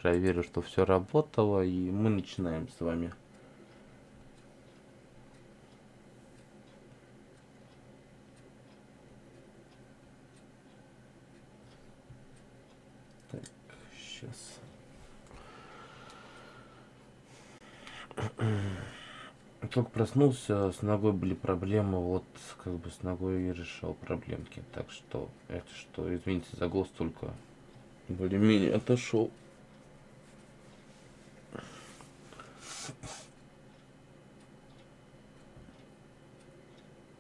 проверю, что все работало, и мы начинаем с вами. Так, сейчас. Только проснулся, с ногой были проблемы, вот как бы с ногой и решал проблемки. Так что, это что, извините за голос, только более-менее отошел.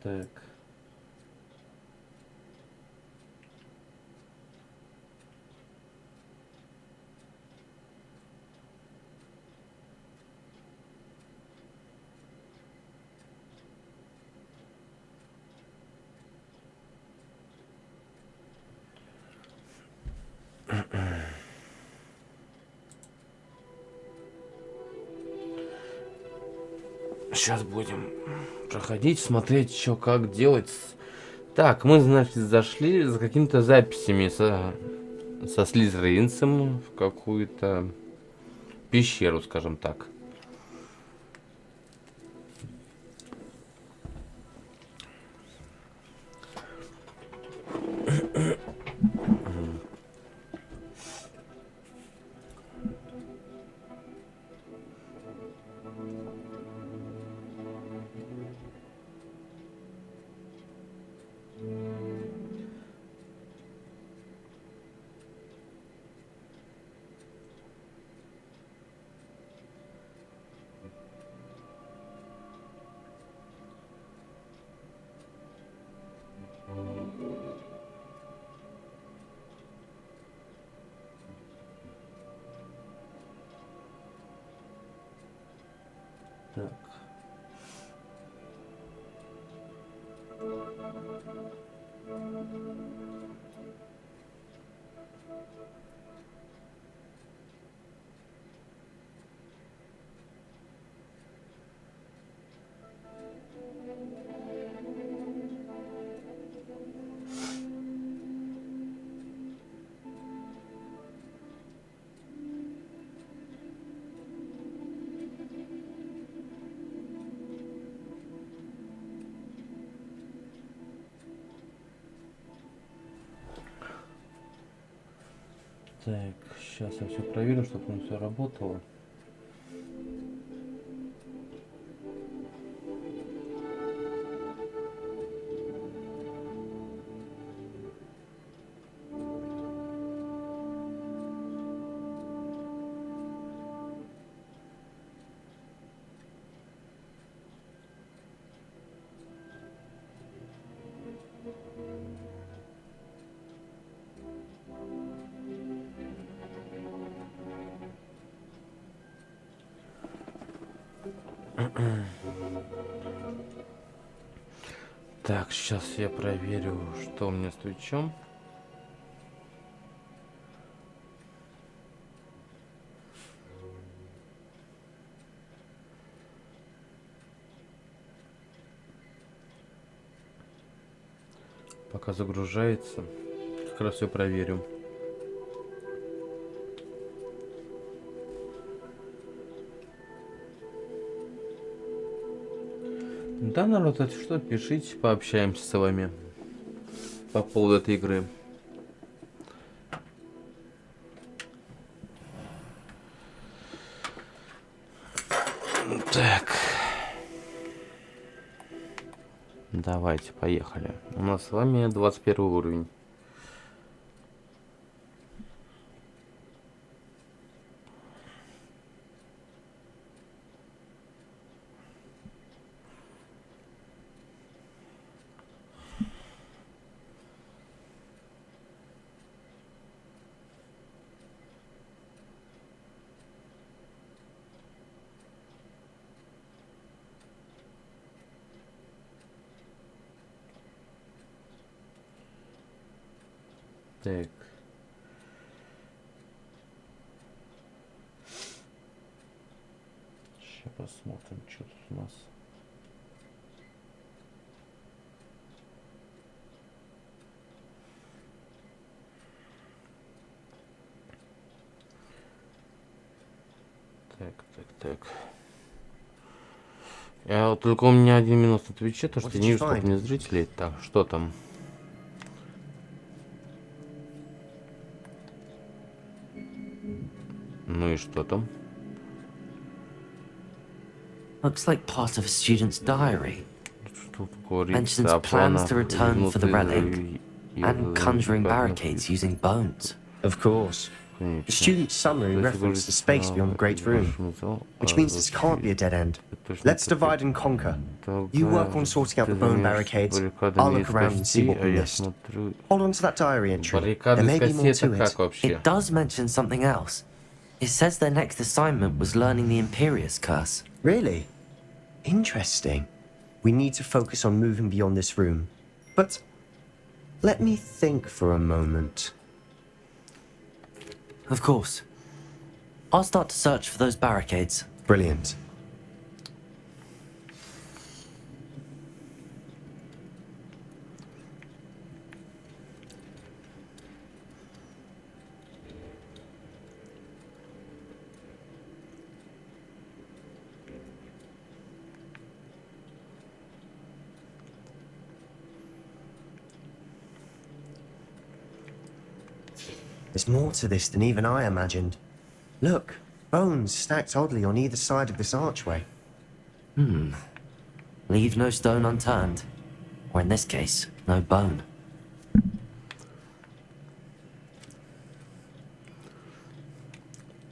Так. Сейчас будем проходить, смотреть, что как делать. Так, мы, значит, зашли за какими-то записями со слизеринцем в какую-то пещеру, скажем так. Так. Так, сейчас я все проверю, чтобы все работало. Так, сейчас я проверю, что у меня с Твичом. Пока загружается, как раз все проверю. Да, народ, это что, пишите, пообщаемся с вами по поводу этой игры. Так. Давайте, поехали. У нас с вами 21 уровень. Так. Сейчас посмотрим, что тут у нас. Так. Только у меня один минус на Твиче, то что я не вижу, сколько мне зрителей. Так, что там? Ну и что там? Looks like part of a student's diary. Что говорится Mentions о plans планах to return for the relic and conjuring баррикадных. barricades using bones. Of course. The student's summary referenced the space beyond the Great Room, which means this can't be a dead end. Let's divide and conquer. You work on sorting out the bone barricades. I'll look around and see what we missed. Hold on to that diary entry. There may be more to it. It does mention something else. It says their next assignment was learning the Imperius Curse. Really? Interesting. We need to focus on moving beyond this room. But let me think for a moment. Of course. I'll start to search for those barricades. Brilliant. There's more to this than even I imagined. Look, bones stacked oddly on either side of this archway. Leave no stone unturned. Or in this case, no bone.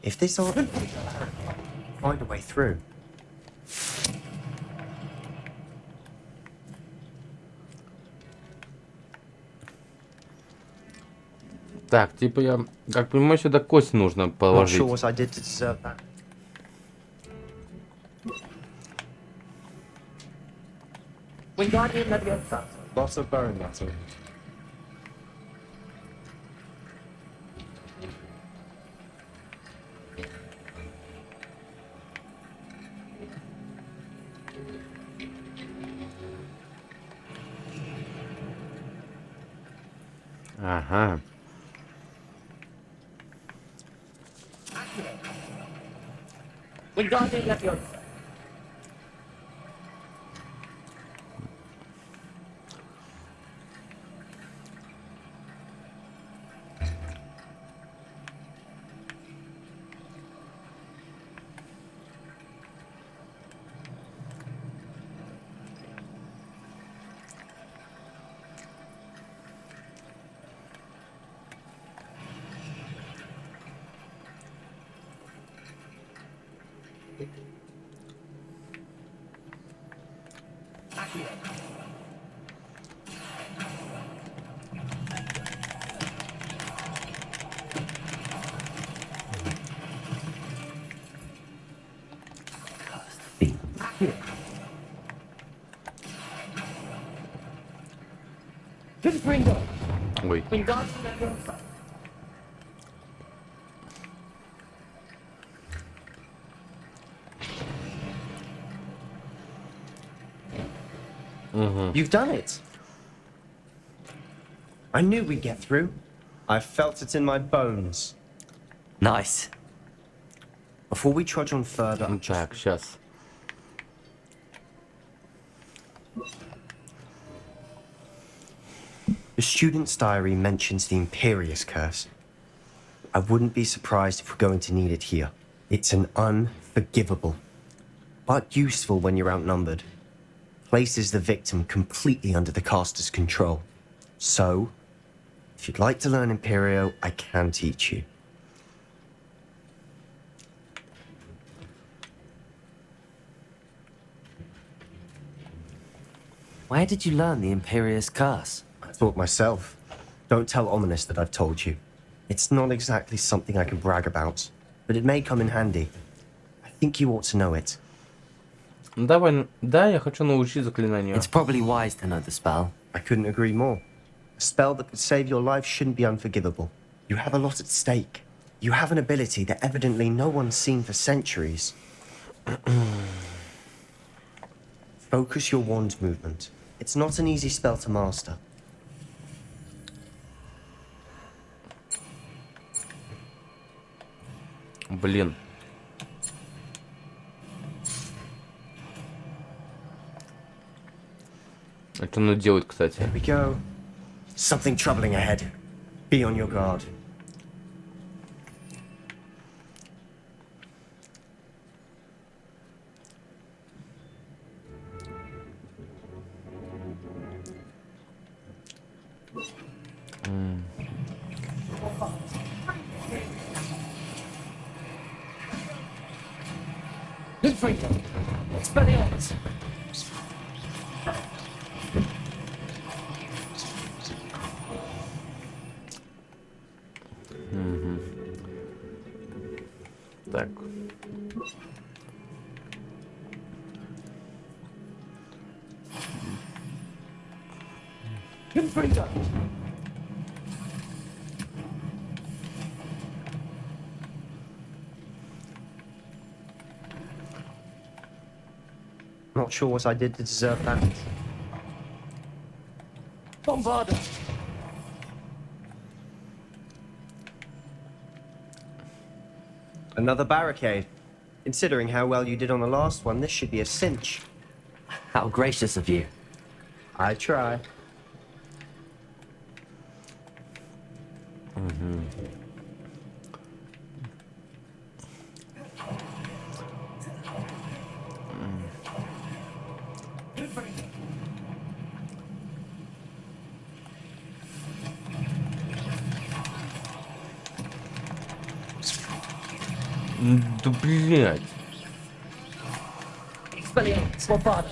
If this archway find a way through. Так, типа я, как понимаю, сюда кость нужно Not положить. sure what I did to deserve that. Lots of bone matter. Ага. Ой. You've done it. I knew we'd get through. I felt it in my bones. Nice. Before we trudge on further, Так, сейчас. the student's diary mentions the Imperius Curse. I wouldn't be surprised if we're going to need it here. It's an unforgivable, but useful when you're outnumbered. Places the victim completely under the caster's control. So, if you'd like to learn Imperio, I can teach you. Where did you learn the Imperius Curse? I taught myself. Don't tell Ominous that I've told you. It's not exactly something I can brag about, but it may come in handy. I think you ought to know it. Давай, да, я хочу научить заклинанию. It's probably wise to know the spell. I couldn't agree more. A spell that could save your life shouldn't be unforgivable. You have a lot at stake. You have an ability that evidently no one's seen for centuries. Focus your wand movement. It's not an easy spell to master. Блин. А что она делает, кстати? There we go. Something troubling ahead. Be on your guard. Так. Not sure what I did to deserve that. Bombarder! Another barricade. Considering how well you did on the last one, this should be a cinch. How gracious of you. I try. Да блять. Bombarder!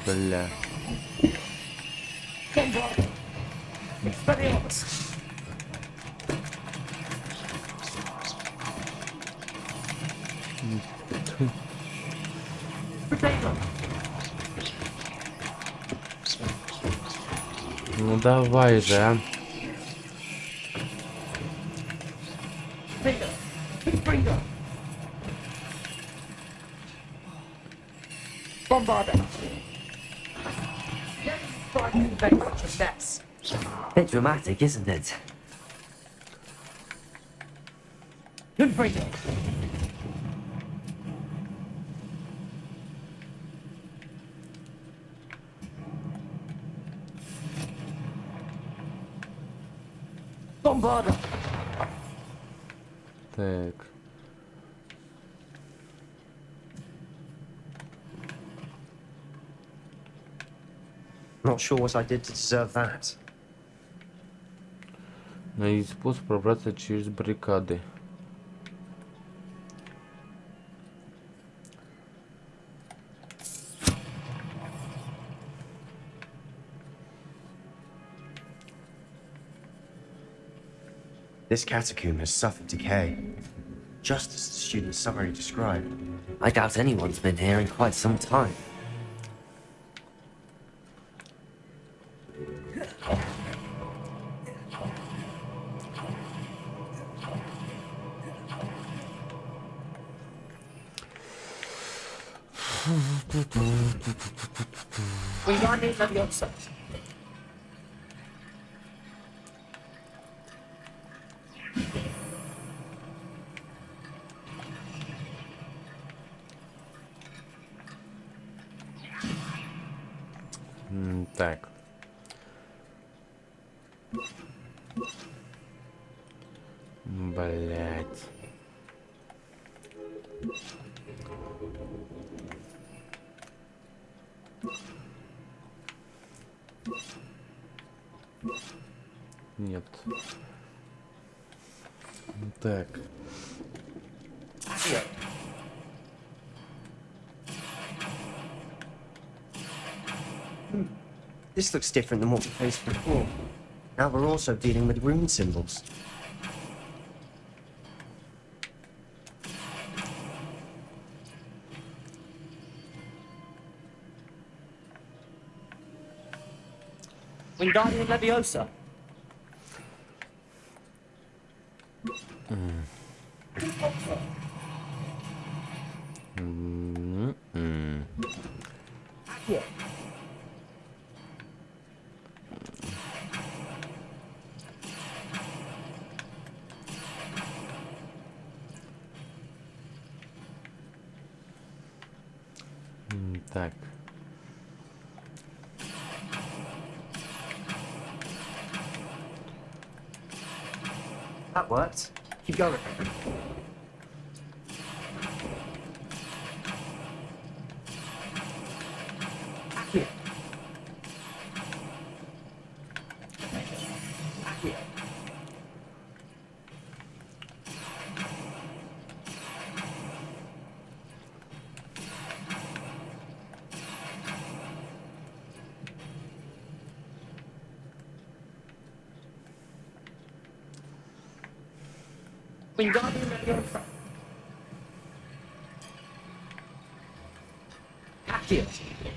Бля. Ну давай же, а. Bombarder! Bit dramatic, isn't it? Bombarder! Так. Not sure what I did to deserve that. Найди способ пробраться через баррикады. This catacomb has suffered decay, just as the student's summary described. I doubt anyone's been here in quite some time. Wingardium Leviosa. Так. Блять. Нет. Так. This looks different than what we faced before. Now we're also dealing with rune symbols. Wingardium Leviosa. Так. That worked. Keep going. Here. Here. Wingardium Leviosa. Accio. Accio.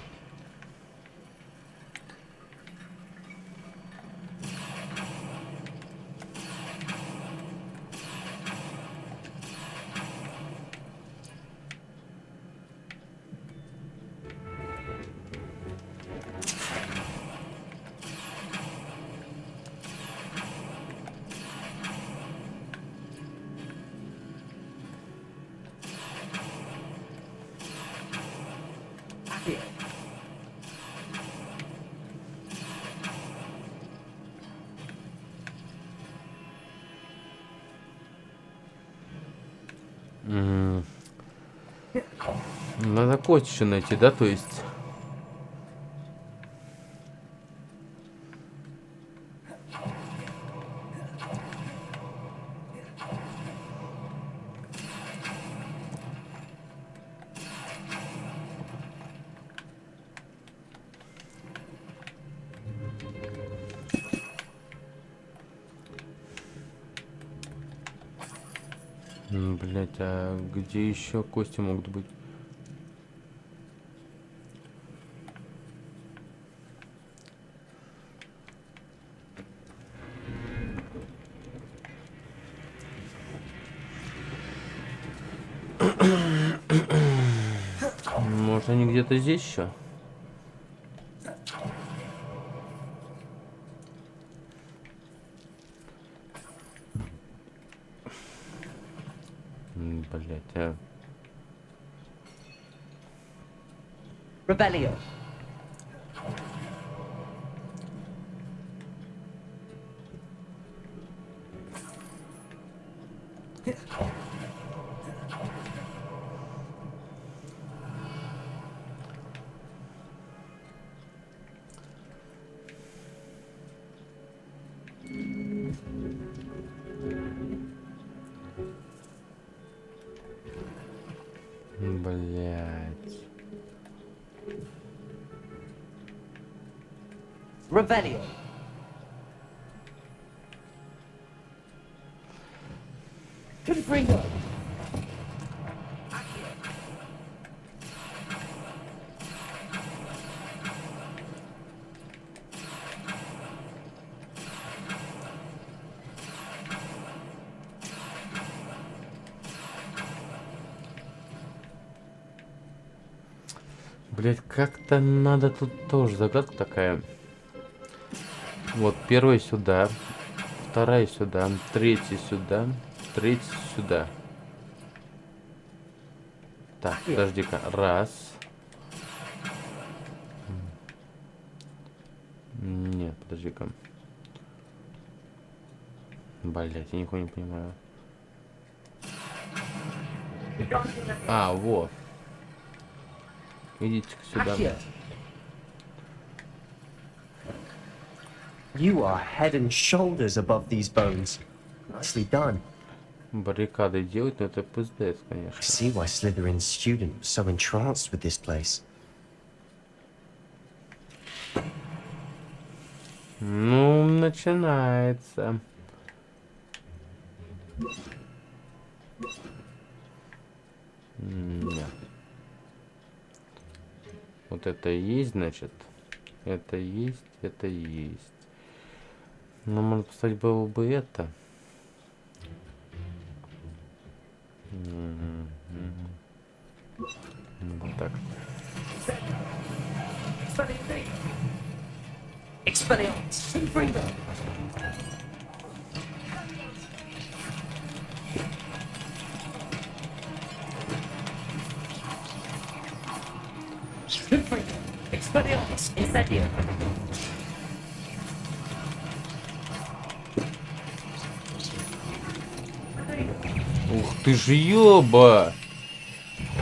Надо кость еще найти, да, то есть. Блять, а где еще кости могут быть? Может, они где-то здесь еще? Блять, а. Rebellion. Блять. Rebellion. Confringo. Блять, как-то надо тут тоже загадка такая. Вот, первая сюда, вторая сюда, третья сюда, третья сюда. Так, подожди-ка. Раз. Нет, подожди-ка. Блять, я нихуя не понимаю. А, вот. Идите-ка сюда. You are head and shoulders above these bones. Nicely done. Баррикады делать, но это пиздец, I конечно. see why Slytherin's student was so entranced with this place. Ну, начинается. Нет. Вот это и есть, значит. Это есть, это есть. Ну, можно поставить было бы это. Вот так. Expelliarmus. Confringo. Expelliarmus Incendio. Ух ты ж ёба!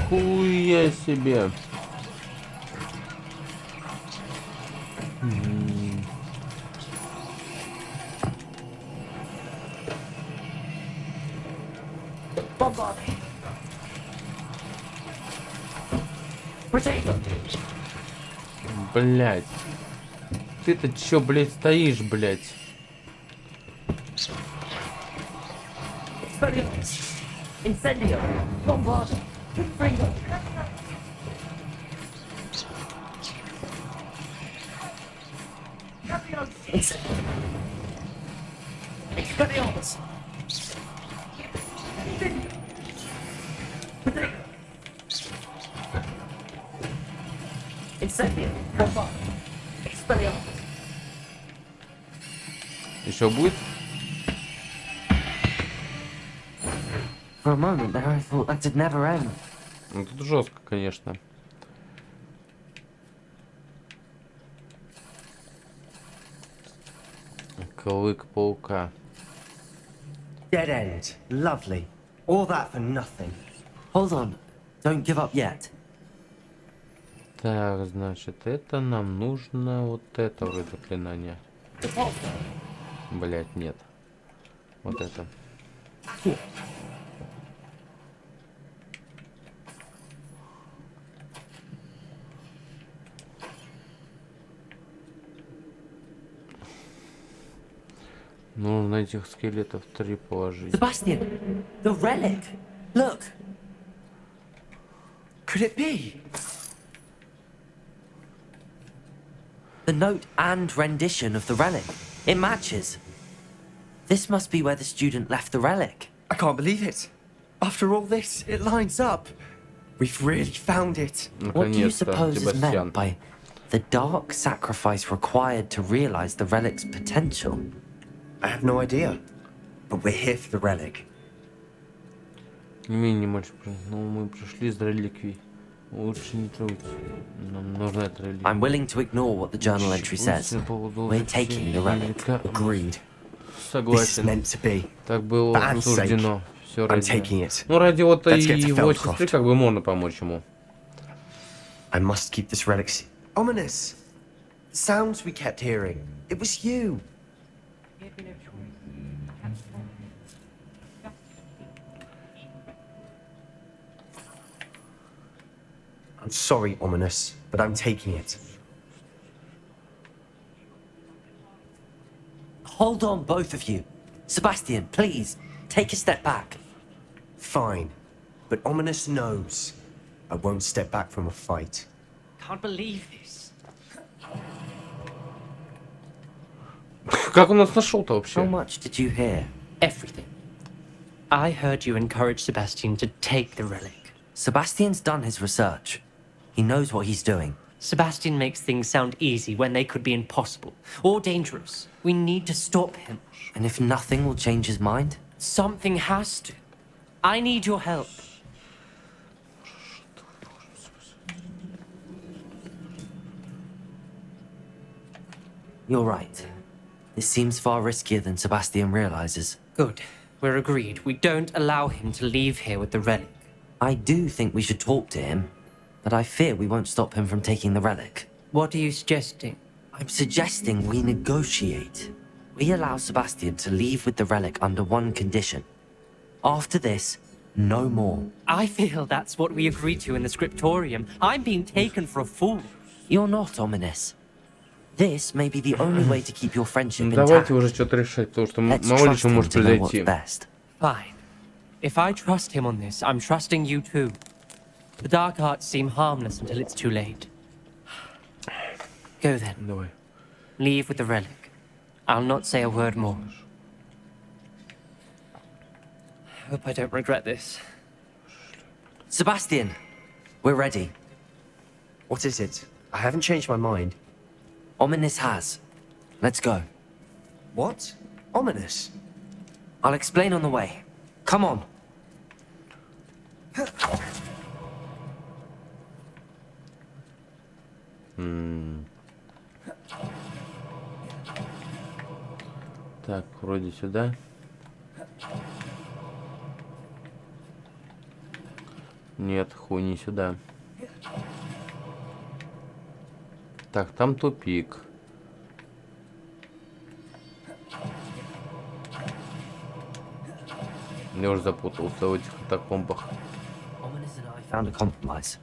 Хуя себе! Bombard. Potato. Блять. Ты-то чё, блять, стоишь, блять? Expelliarmus Incendio. Bombard. Fringo. Expelliarmus. Incendio. Bombard. Expelliarmus. Еще будет? For a moment there, I thought that'd never end. Ну тут жестко, конечно. Клык паука. Dead end. Lovely. All that for nothing. Hold on. Don't give up yet. Так, значит, это нам нужно вот это вроде заклинание. Блять, нет. Вот это. Нужно этих скелетов 3 положить. Sebastian, the relic. Look. Could it be? The note and rendition of the relic. It matches. This must be where the student left the relic. I can't believe it. After all this, it lines up. We've really found it. What do you Наконец-то, suppose is Себастьян. meant by the dark sacrifice required to realize the relic's potential? I have no idea. But we're here for the relic. Ну, мы пришли с реликвий. Лучше не трогать. Нам нужна эта реликвия. I'm willing to ignore what the journal entry says. We're taking the relic. Agreed. This is Согласен. meant to be. Так было For Anne's sake, суждено. Все I'm ради... taking it. Ну, ради вот и Let's get to его Feldcroft. сестры, как бы можно помочь ему. I must keep this relic. Ominous. The sounds we kept hearing. It was you. I'm sorry, Ominous, but I'm taking it. Hold on, both of you. Sebastian, please, take a step back. Fine. But Ominous knows I won't step back from a fight. Can't believe this. Как он нас нашел-то How вообще? much did you hear? Everything. I heard you encourage Sebastian to take the relic. Sebastian's done his research. He knows what he's doing. Sebastian makes things sound easy when they could be impossible or dangerous. We need to stop him. And if nothing will change his mind? Something has to. I need your help. You're right. This seems far riskier than Sebastian realizes. Good. We're agreed. We don't allow him to leave here with the relic. I do think we should talk to him, but I fear we won't stop him from taking the relic. What are you suggesting? I'm suggesting we negotiate. We allow Sebastian to leave with the relic under one condition. After this, no more. I feel that's what we agreed to in the scriptorium. I'm being taken for a fool. You're not ominous. This may be the only way to keep your friendship Ну, intact. давайте уже что-то решать, потому что Let's мало ли trust что him может to know what's произойти. best. Fine. If I trust him on this, I'm trusting you too. The dark arts seem harmless until it's too late. Go then. Давай. Leave with the relic. I'll not say a word more. Hope I don't regret this. Sebastian, we're ready. What is it? I haven't changed my mind. Ominous has. Let's go. What? Ominous? I'll explain on the way. Come on. Так, вроде сюда. Нет, хуй не сюда. Так, там тупик. Я уже запутался в этих катакомбах. Ominous and I found a compromise.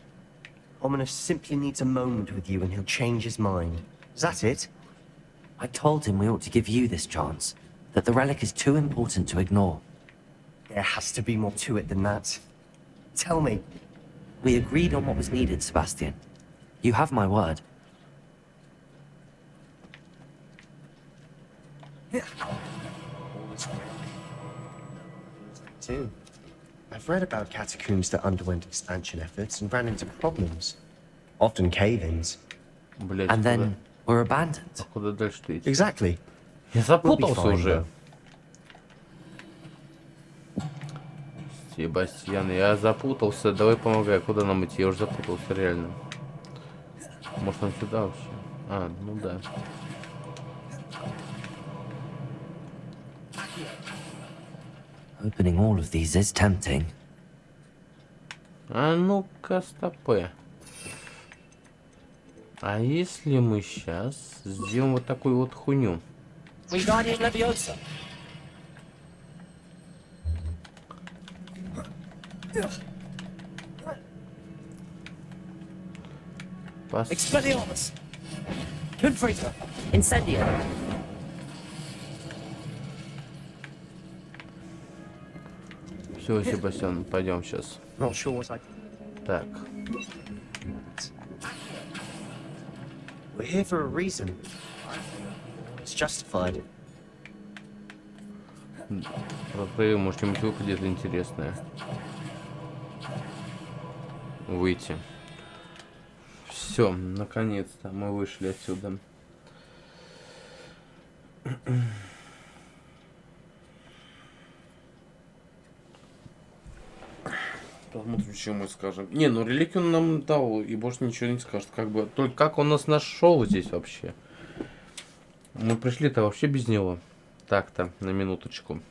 Ominous simply needs a moment with you and he'll change his mind. Is that it? I told him we ought to give you this chance, that the relic is too important to ignore. There has to be more to it than that. Tell me. We agreed on what was needed, Sebastian. You have my word. Too. I've read about catacombs that underwent expansion efforts and ran into problems. Often cave-ins. Блять, And then were abandoned. куда дальше идти? Exactly. Я запутался fine, уже. though. Себастьян, я запутался. Давай помогай. Куда нам идти? Я уже запутался, реально. Может, нам сюда вообще? А, ну да. Opening all of these is tempting. А ну-ка, стопэ. А если мы сейчас сделаем вот такую вот хуйню? Expelliarmus! Confrater! Incendio! Все, Себастьян, пойдем сейчас. Not sure what I... Так. We're here for a reason. It's justified. Посмотри, может, что-нибудь выпадет интересное. Выйти. Все, наконец-то мы вышли отсюда. Посмотрим, что мы скажем. Не, ну реликвию он нам дал, и больше ничего не скажет. Как бы, только как он нас нашел здесь вообще? Мы пришли-то вообще без него. Так-то, на минуточку.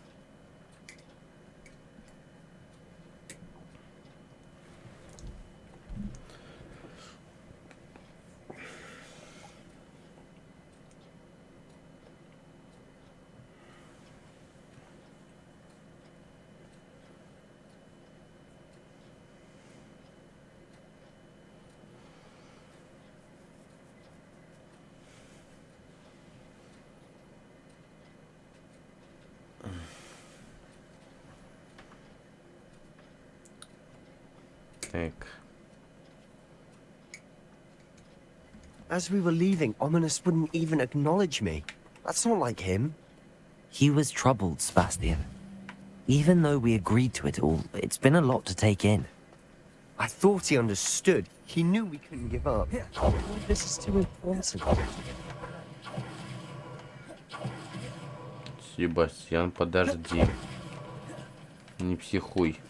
Так. As we were leaving, Ominous wouldn't even acknowledge me. That's not like him. He was troubled, Sebastian. Even though we agreed to it all, it's been a lot to take in. I thought he understood. He knew we couldn't give up. This is too important. Себастьян, подожди. Не психуй.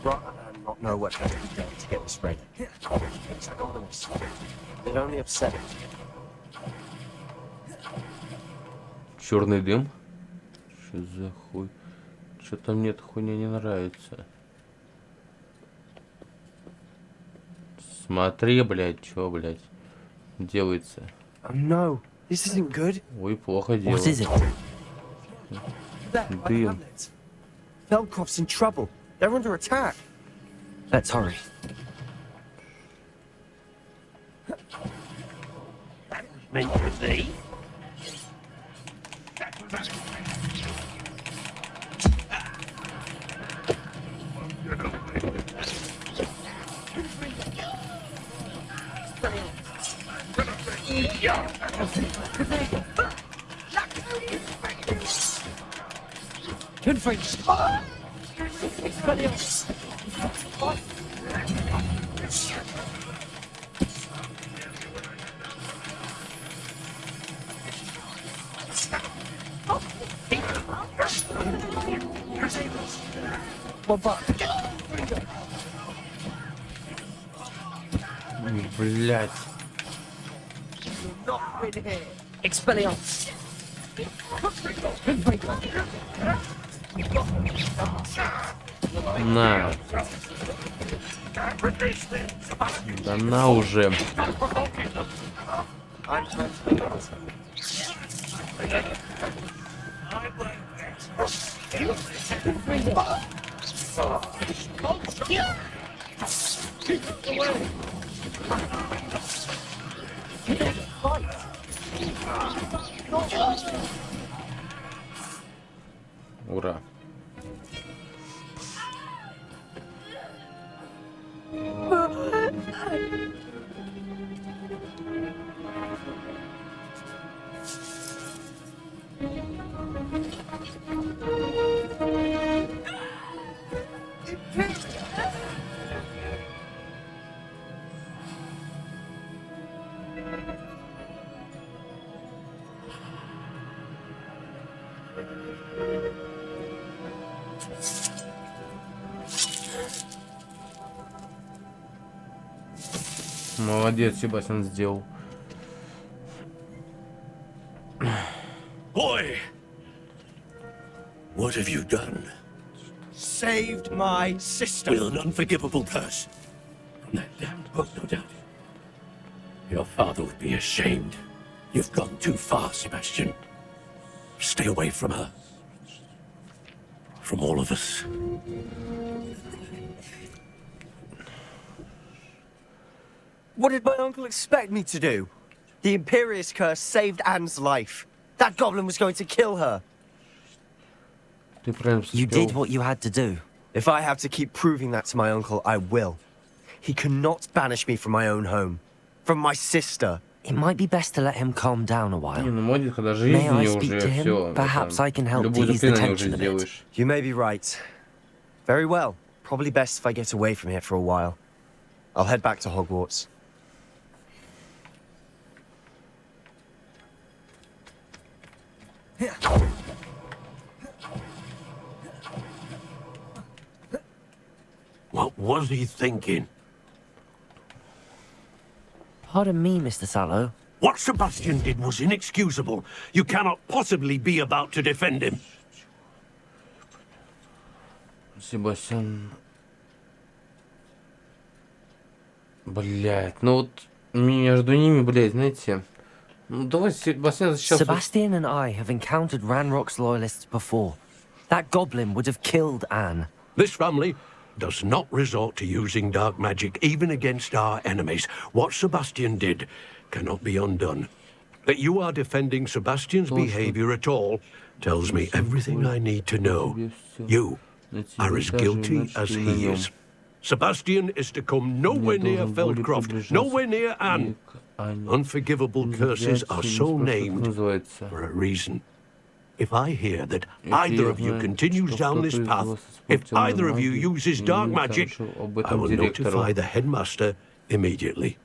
Rather than not know what has to be done to get this ready. It's Ominous. They'd only upset him. Черный дым? Что за хуй? Что-то мне эта хуйня не нравится. Смотри, блядь, что, блядь, делается. Oh no, this isn't good. Ой, плохо What is делается. it? There, by Damn. Hamlet. Velkov's in trouble. They're under attack. Let's hurry. Meant to be. Confrater! Expelliarmus! Блять. Expelliarmus. На. Да на уже. Ура. Молодец, Себастьян сделал. Boy! What have you done? Saved my sister. With an unforgivable curse. From that damned book, no doubt. Your father would be ashamed. You've gone too far, Sebastian. Stay away from her. From all of us. What did my uncle expect me to do? The Imperious curse saved Anne's life. That goblin was going to kill her. Ты правильно You поступил. did what you had to do. If I have to keep proving that to my uncle, I will. He cannot banish me from my own home. From my sister. It might be best to let him calm down a Не, while. ну молодец, когда May I жизни speak уже to him? все. Perhaps I can help Любое to ease the заклинание уже tension a bit. сделаешь. You may be right. Very well. Probably best if I get away from here for a while. I'll head back to Hogwarts. What was he thinking? Pardon me, Mr. Sallow. What Sebastian did was inexcusable. You cannot possibly be about to defend him. Себастьян. Блять, ну вот между ними, блять, знаете. Ну давай Себастьян сейчас. Sebastian and I have encountered Ranrock's loyalists before. That goblin would have killed Anne. This family does not resort to using dark magic even against our enemies. What Sebastian did cannot be undone. That you are defending Sebastian's behavior at all tells me everything I need to know. You are as guilty as he is. Sebastian is to come nowhere near Feldcroft, nowhere near Anne. Unforgivable curses are so named for a reason. If I hear that either of you continues down this path, if either of you uses dark magic, I will notify the headmaster immediately.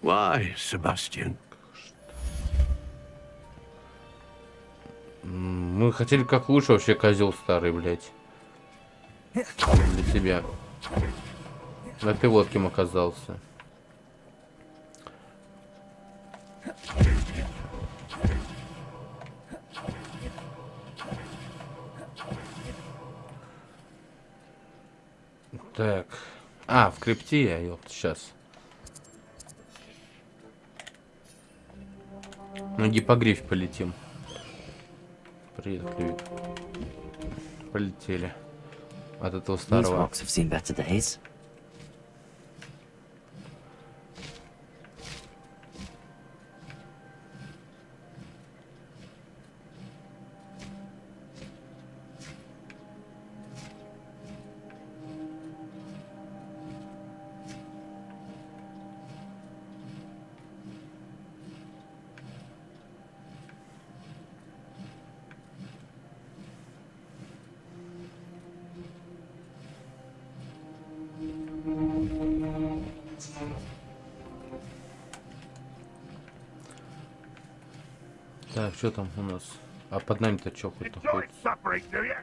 Why, Sebastian? Мы хотели как лучше вообще, козел старый, блять. Для тебя. А ты вот кем оказался. Так. А, в крипте я, ёпт, сейчас. На гипогриф полетим. Привет, Клювик. Полетели. От этого These старого. rocks have seen better days. Так, что там у нас? А под нами-то что хоть находится? Suffering, do you?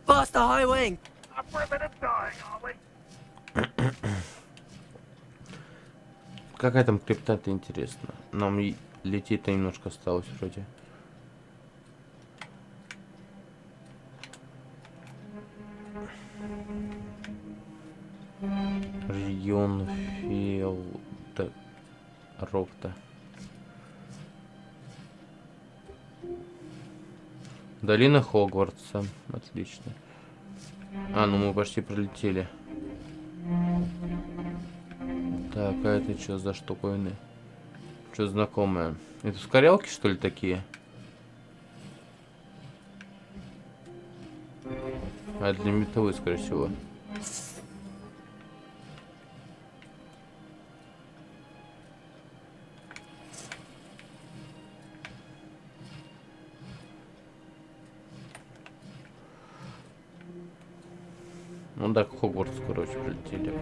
Faster, High Wing! I'm Какая там крипта-то, интересно? Нам лететь-то немножко осталось вроде. Регион Филда Рокта. Долина Хогвартса. Отлично. А, ну мы почти пролетели. Так, а это что за штуковины? Что знакомое? Это ускорялки, что ли, такие? А это для металлы, скорее всего. Ну да, к Хогвартсу, короче, прилетели.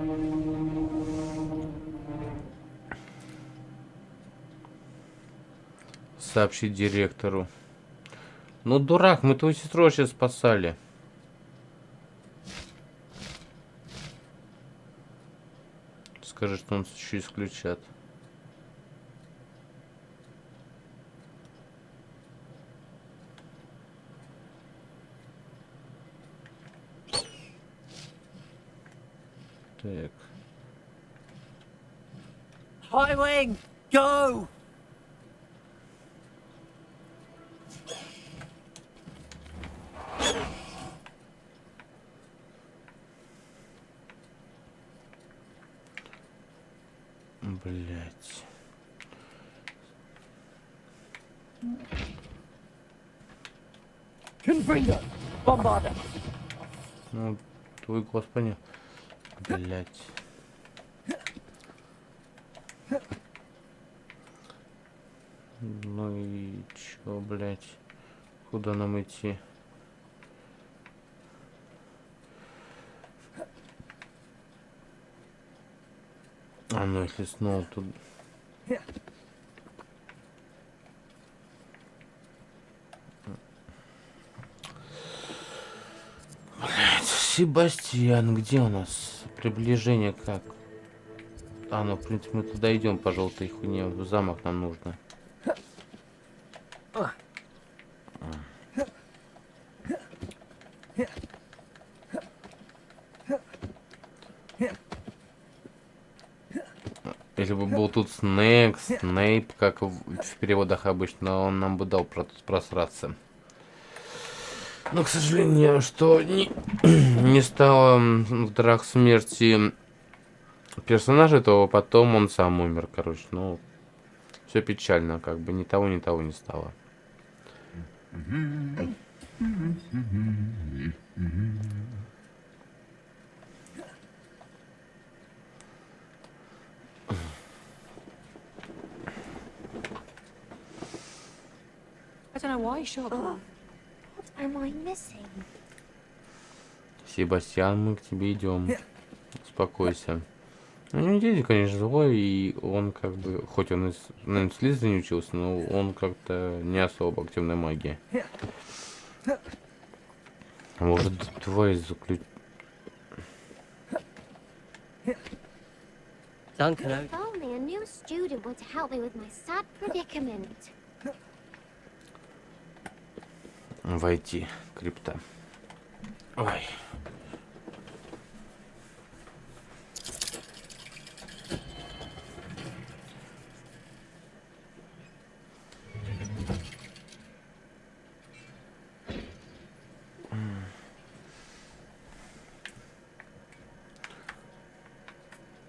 Сообщить директору. Ну, дурак, мы твою сестру сейчас спасали. Скажи, что он еще исключат. Так. Highwing, go! Блять. Confringo, bombarder. Ну, твой голос понял. Блять. Ну и чё, блять? Куда нам идти? А ну если снова тут... Блять, Себастьян, где у нас? Приближение как? А, ну в принципе мы туда идем по желтой хуйне. В замок нам нужно. Если бы был тут Снейп, как в переводах обычно, он нам бы дал просраться. Но, к сожалению, что не стало в драх смерти персонажа, то потом он сам умер, короче. Ну, все печально, как бы ни того не стало. I don't know why you shot her. What am I missing? Себастьян, мы к тебе идем. Успокойся. Ну, не дядя, конечно, злой, и он как бы, хоть он из, наверное, в Слизерине учился, но он как-то не особо активной магии. Может, твой заключ... Duncan, If only a new student were to help me with my sad predicament. Войти, крипта. Ой.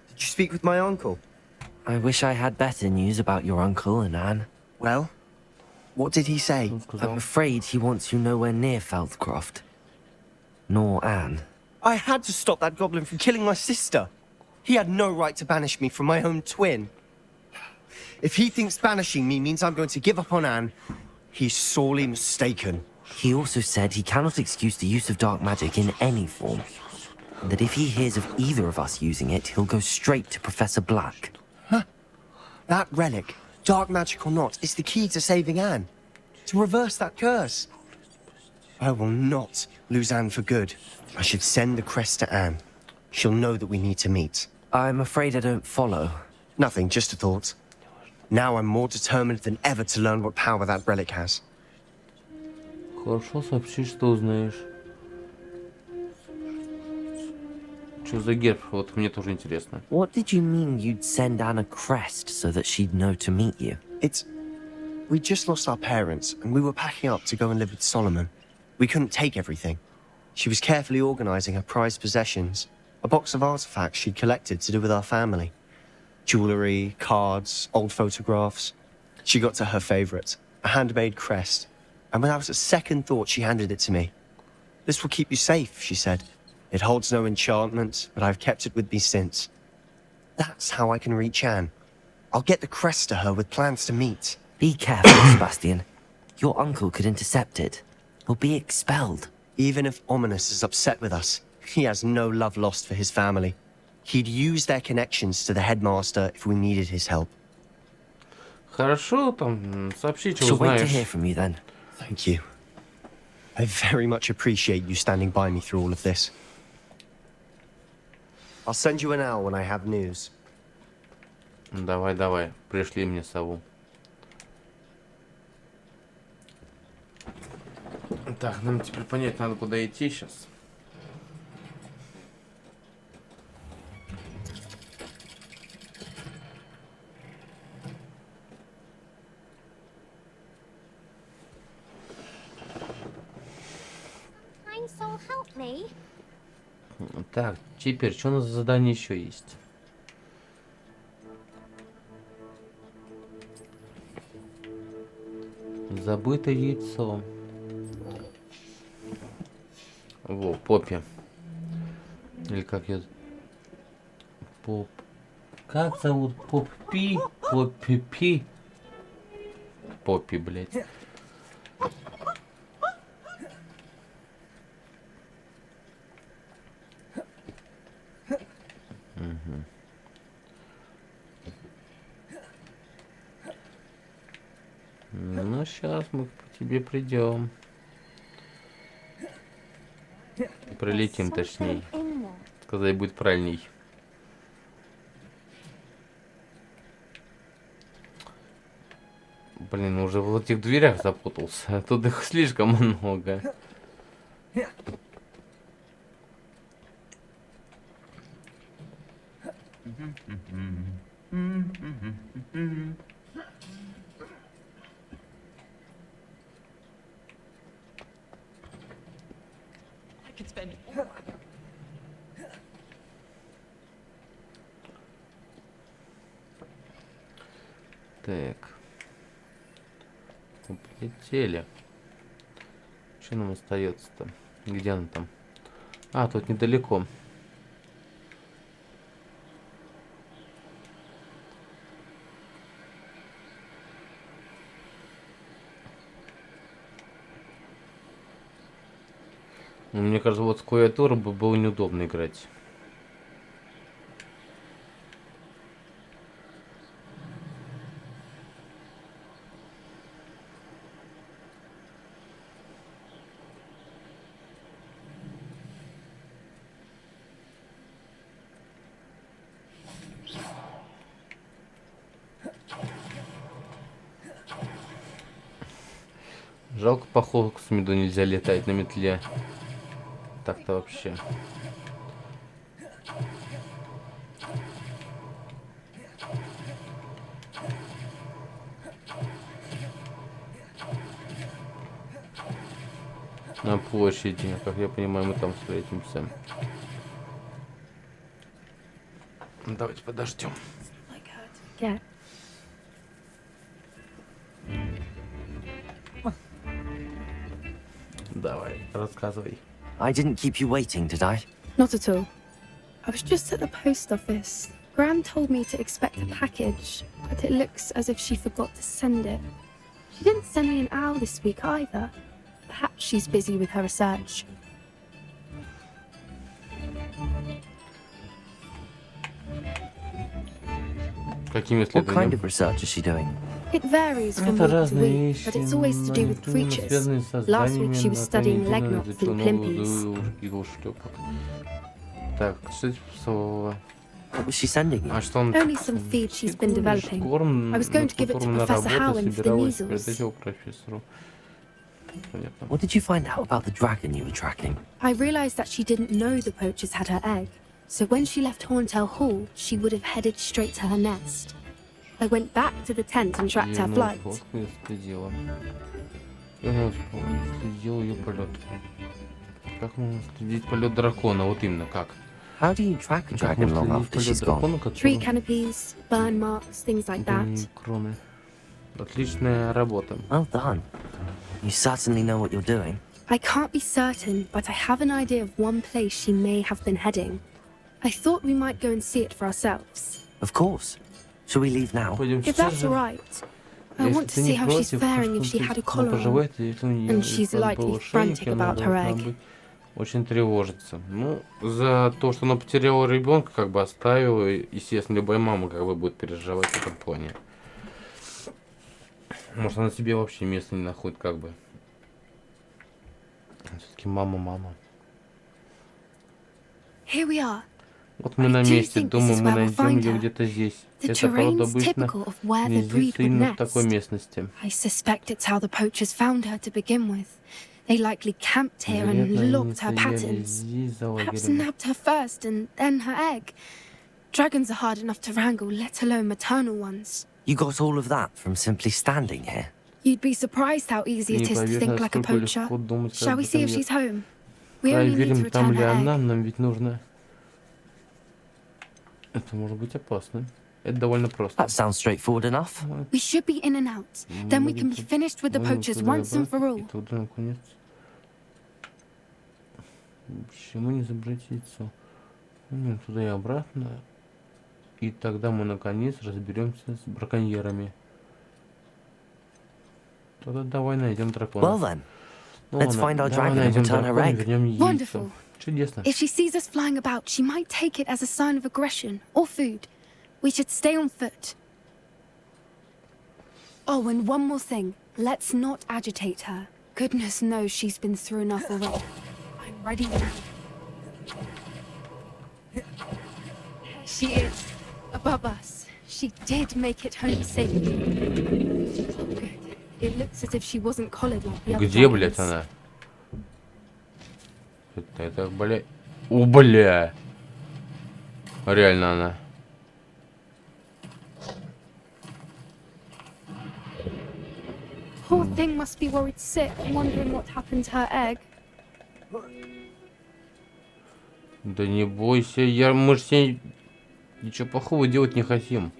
Did you speak with my uncle? I wish I had better news about your uncle and Anne. Well, what did he say? I'm afraid he wants you nowhere near Feldcroft. Nor Anne. I had to stop that goblin from killing my sister. He had no right to banish me from my own twin. If he thinks banishing me means I'm going to give up on Anne, he's sorely mistaken. He also said he cannot excuse the use of dark magic in any form. And that if he hears of either of us using it, he'll go straight to Professor Black. That relic, dark magic or not, is the key to saving Anne. To reverse that curse. I will not lose Anne for good, I should send the crest to Anne. She'll know that we need to meet. I'm afraid I don't follow. Nothing, just a thought. Now I'm more determined than ever to learn what power that relic has. Хорошо, сообщи, что узнаешь. Что за герб? Вот мне тоже интересно. What did you mean you'd send Anne a crest so that she'd know to meet you? We just lost our parents, and we were packing up to go and live with Solomon. We couldn't take everything. She was carefully organizing her prized possessions, a box of artifacts she'd collected to do with our family. Jewelry, cards, old photographs. She got to her favorite, a handmade crest, and without a second thought she handed it to me. This will keep you safe, she said. It holds no enchantment, but I've kept it with me since. That's how I can reach Anne. I'll get the crest to her with plans to meet. Be careful, Sebastian. Your uncle could intercept it. He'll be expelled. Even if Ominous is upset with us, he has no love lost for his family. He'd use their connections to the headmaster if we needed his help. Хорошо, там, сообщи, что Shall wait to узнаешь. hear from you then. Thank you. I very much appreciate you standing by me through all of this. I'll send you an owl when I have news. Давай, давай, пришли мне сову. Так, нам теперь понять надо, куда идти сейчас. Kind soul, help me. Так, теперь, что у нас за задание еще есть? Забытое яйцо. Во, Поппи. Или как я... Поп... Как зовут? Поппи? Поппи? Поппи, блядь. Угу. Ну, сейчас мы к тебе придем. Прилетим, точнее. In there. Сказать будет правильней. Блин, уже в этих дверях запутался. Тут их слишком много. Так. Полетели. Что нам остается-то? Где она там? А, тут недалеко. Ну, мне кажется, вот с клавиатурой бы было неудобно играть. Жалко, по Хоксмиду нельзя летать на метле. Так-то вообще. На площади, как я понимаю, мы там встретимся. Давайте подождем. Yeah. Давай, рассказывай. I didn't keep you waiting, did I? Not at all. I was just at the post office. Gran told me to expect a package, but it looks as if she forgot to send it. She didn't send me an owl this week either. Perhaps she's busy with her research. Какими What kind исследованиями? of research is she doing? It varies from Это week to разные week, вещи, but it's always to но do они with именно creatures. связаны с Last week she was studying leg созданиями, knots and изучил plimpies. новую игрушку. Так, что это слово? What was she sending you? А что он... Only some feed she's been developing. Корм, I was going над to give it to которым она Professor работает, Howland for the собиралась measles. передать его профессору. Понятно. What did you find out about the dragon you were tracking? I realized that she didn't know the poachers had her egg, so when she left Horntail Hall, she would have headed straight to her nest. I went back to the tent and tracked her flight. Следил ее полет. Как можно следить полет дракона? Вот именно как? How do you track a Как dragon можно long следить after полет she's gone? дракона, Tree который... canopies, burn marks, things like that. Кроме... Отличная работа. Well done. You certainly know what you're doing. I can't be certain, but I have an idea of one place she may have been heading. I thought we might go and see it for ourselves. Of course. Shall we leave now? Пойдем If сейчас that's же. all right. I want to Если ты see не how she's против, faring if she посмотреть, had a как она collar on. поживает, и если у нее And she's был likely ошейник, frantic она about her должна egg. быть очень тревожиться. Ну, за то, что она потеряла ребенка, как бы оставила, естественно, любая мама как бы будет переживать в этом плане. Может, она себе вообще места не находит, как бы. Все-таки мама. Here we are. Вот мы I на do месте, think this думаю, is мы where we'll найдем find ее her. где-то здесь. The Это, правда, terrain's обычно typical of where the breed гнездится would именно в такой nest. местности. I suspect it's how the poachers found her to begin with. They likely camped here Вероятно, and они locked her стояли patterns. здесь, за Perhaps лагерем. nabbed her first and then her egg. Dragons are hard enough to wrangle, let alone maternal ones. You got all of that from simply standing here. You'd be surprised how easy it is to Неповерно, think like a насколько poacher. легко думать, как Shall we будто see if нет. she's home? We only need to Проверим, там return ли her она, egg. нам ведь нужно... Это может быть опасно. Это довольно просто. That sounds straightforward enough. We should be in and out. Then we can be finished with the Можем poachers туда и once and for обратно, и all. туда, наконец. Почему не обратиться? Туда и обратно. И тогда мы наконец разберемся с браконьерами. Тогда давай найдем дракона. Well then, Ну let's ладно, find our давай dragon and найдем return her дракона, egg. вернем ей яйцо. Wonderful. Чудесно. If she sees us flying about, she might take it as a sign of aggression or food. We should stay on foot. Oh, and one more thing. Let's not agitate her. Goodness knows she's been through enough already. I'm ready now. There she is, above us. She did make it home safe. Good. It looks as if she wasn't collared like the other Где, блядь, dragons. она? Это, блядь. О, бля. Реально она. Poor thing must be worried sick, wondering what happened to her egg. Да не бойся, мы же тебе ничего плохого делать не хотим.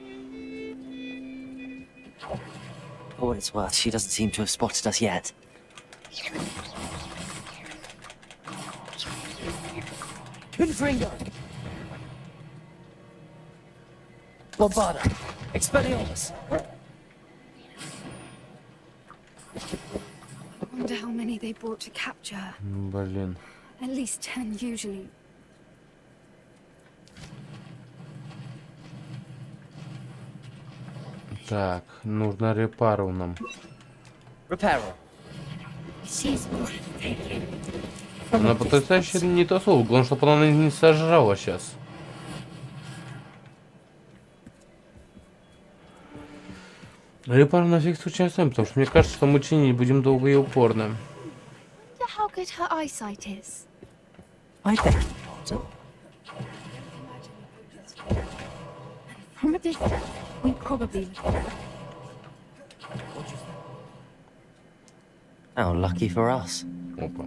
For what it's worth, she doesn't seem to have spotted us yet. Confringo! Bombarda! Expelliarmus! I wonder how many they brought to capture her. Блин. At least 10 usually. Так, нужно репару нам. Reparo. She's breathtaking. Она потрясающе не то слово, главное, чтобы она не сожрала сейчас. Репар на всякий случай оставим, потому что мне кажется, что мы чинить будем долго и упорно. Wonder how good her eyesight is. I beg your pardon. From a distance, we probably How lucky for us. Опа.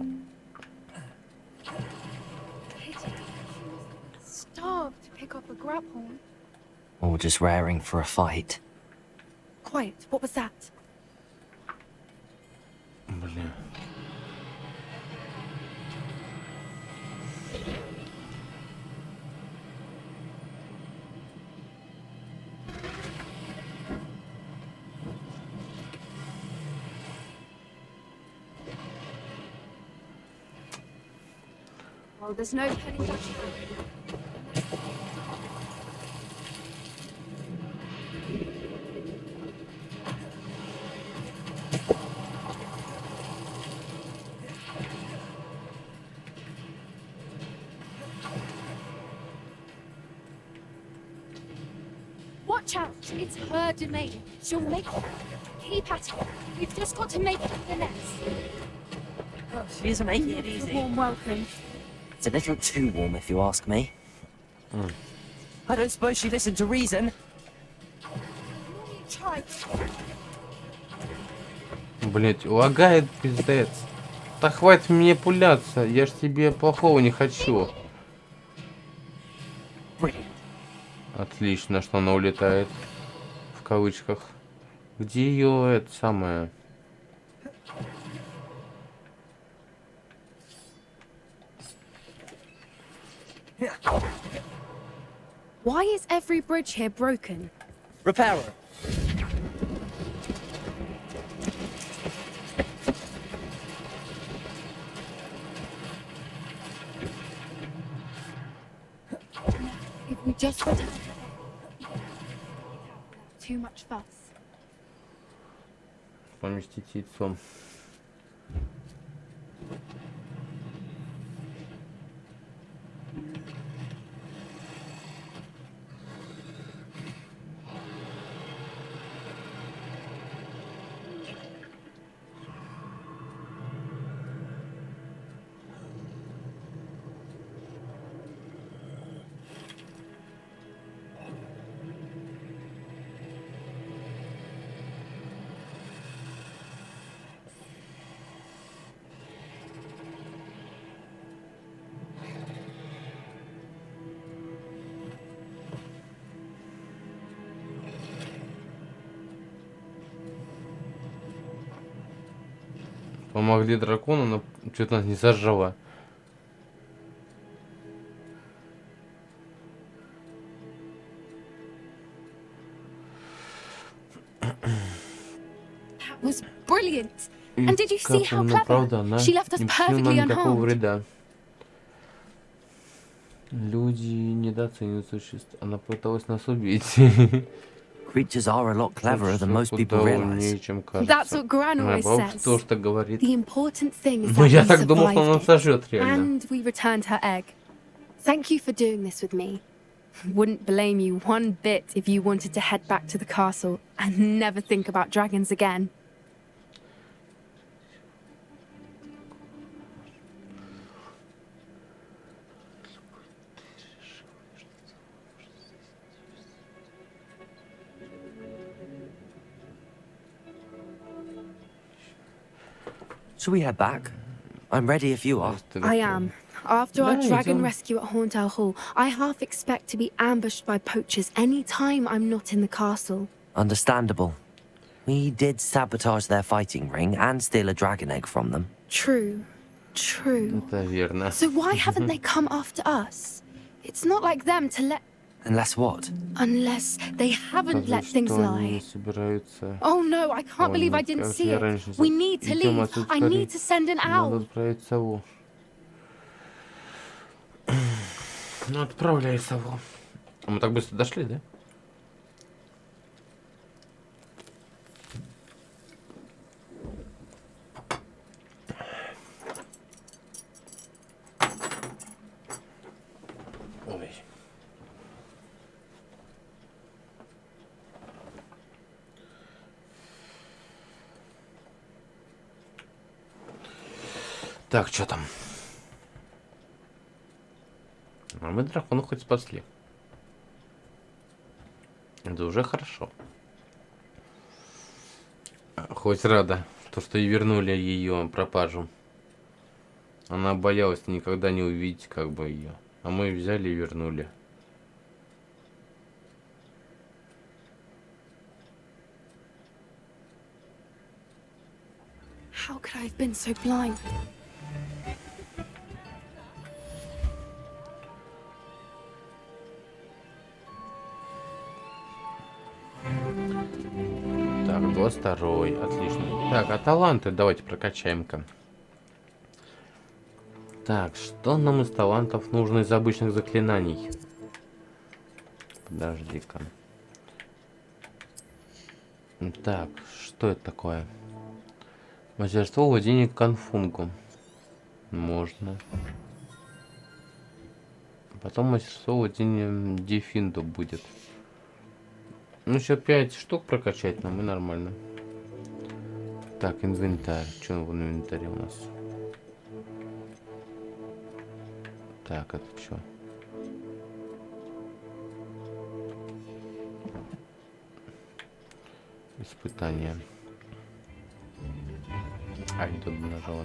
starved to pick up a grabhorn. Or just raring for a fight. Quiet, what was that? Блин. Well, there's no penny touching. Watch out. It's her domain. She'll make it. Keep at it. You've just got to make it to the nest. She isn't making it easy. Warm welcome. It's a little too warm, if you ask me. I don't suppose she listened to reason. Try. Блять, лагает пиздец. Да хватит мне пуляться, я ж тебе плохого не хочу. Отлично, что она улетает. В кавычках. Где ее это самое? Why is every bridge here broken? Repair her. If we just return too much fuss. Поместить яйцом. Помогли дракону, но что-то нас не сожрало. That was brilliant. And did you see how clever? Правда, она She left us не причинила perfectly нам никакого unharmed. вреда. Люди недооценивают существ. Она пыталась нас убить. Creatures are a lot cleverer than most people Куда realize. умнее, чем That's кажется. what Gran Моя always бабушка says. тоже так говорит. The important thing is Но that я we так думал, что она survived it. сожрет реально. And we returned her egg. Thank you for doing this with me. Wouldn't blame you one bit if you wanted to head back to the castle and never think about dragons again. Shall we head back? I'm ready if you are. I am. After our Yeah, dragon don't- rescue at Horntail Hall, I half expect to be ambushed by poachers any time I'm not in the castle. Understandable. We did sabotage their fighting ring and steal a dragon egg from them. True. True. Это верно. So why haven't they come after us? It's not like them to let... Unless what? Unless they haven't let Сказать, things что они lie. собираются. Oh no, I can't believe I didn't Как see я it. раньше We need to идем leave. отсюда I скорее. need to send an Надо owl. отправить сову. Ну, отправляй сову. А мы так быстро дошли, да? Ой. Так, что там? А мы дракона хоть спасли. Это уже хорошо. Хоть рада, то, что и вернули ее пропажу. Она боялась никогда не увидеть как бы ее. А мы взяли и вернули. How could I have been so blind? Так, 22-й, отлично. Так, а таланты давайте прокачаем-ка. Так, что нам из талантов нужно из обычных заклинаний? Подожди-ка. Так, что это такое? Мастерство владения конфунгом. Можно. Потом мастерство владения дефинду будет. Ну, еще 5 штук прокачать нам и нормально. Так, инвентарь. Что в инвентаре у нас? Так, это что? Испытание. Ай, тут нажал.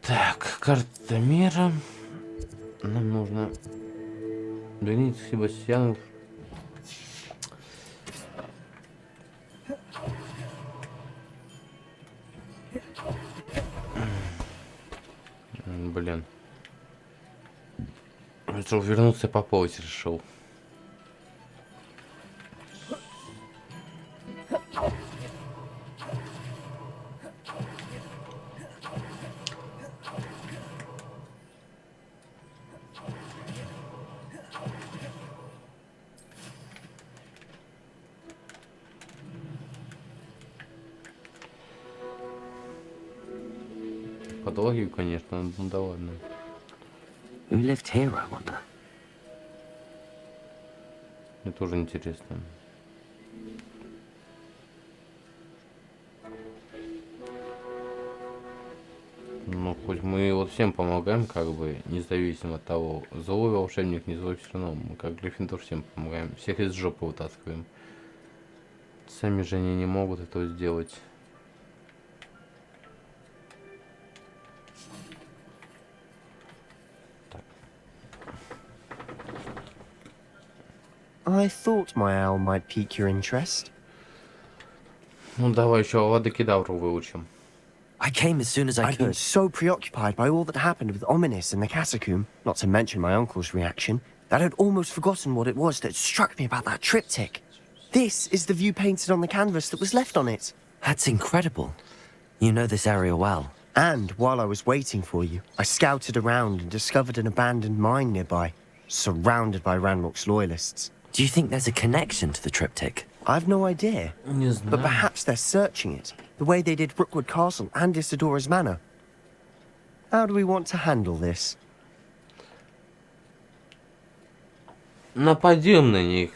Так, карта мира. Нам нужно вернуть Себастьянов. Блин. Решил вернуться поплыть решил. Под логику, конечно, ну да ладно. Who lived here, I wonder? Мне тоже интересно. Ну, хоть мы вот всем помогаем, как бы, независимо от того, злой волшебник, не злой, все равно мы, как Гриффиндор, всем помогаем. Всех из жопы вытаскиваем. Сами же они не могут этого сделать. I thought my owl might pique your interest. Ну, давай еще Авада Кедавру выучим. I came as soon as I I've been could. so preoccupied by all that happened with Ominis and the catacomb, not to mention my uncle's reaction, that I'd almost forgotten what it was that struck me about that triptych. This is the view painted on the canvas that was left on it. That's incredible. You know this area well. And while I was waiting for you, I scouted around and discovered an abandoned mine nearby, surrounded by Ranrock's loyalists. Do you think there's a connection to the triptych? I've no idea, Не but знаю. perhaps they're searching it, the way they did Brookwood Castle and Isidora's Manor. How do we want to handle this? Нападем на них.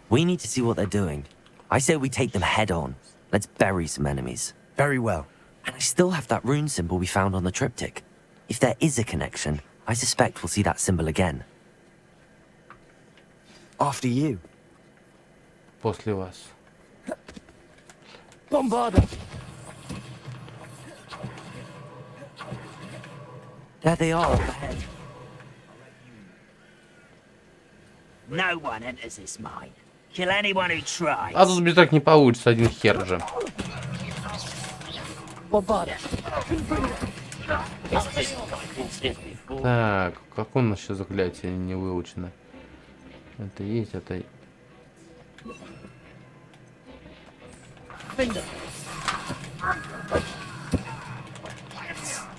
We need to see what they're doing. I say we take them head on. Let's bury some enemies. Very well. And I still have that rune symbol we found on the triptych. If there is a connection, I suspect we'll see that symbol again. After you. После вас. Bombarda! There they are up ahead. No one enters this mine. Kill anyone who tries. А тут так не получится, один хер же. Bombarda! Так, как у нас еще заклятие не выучено? Это есть, это...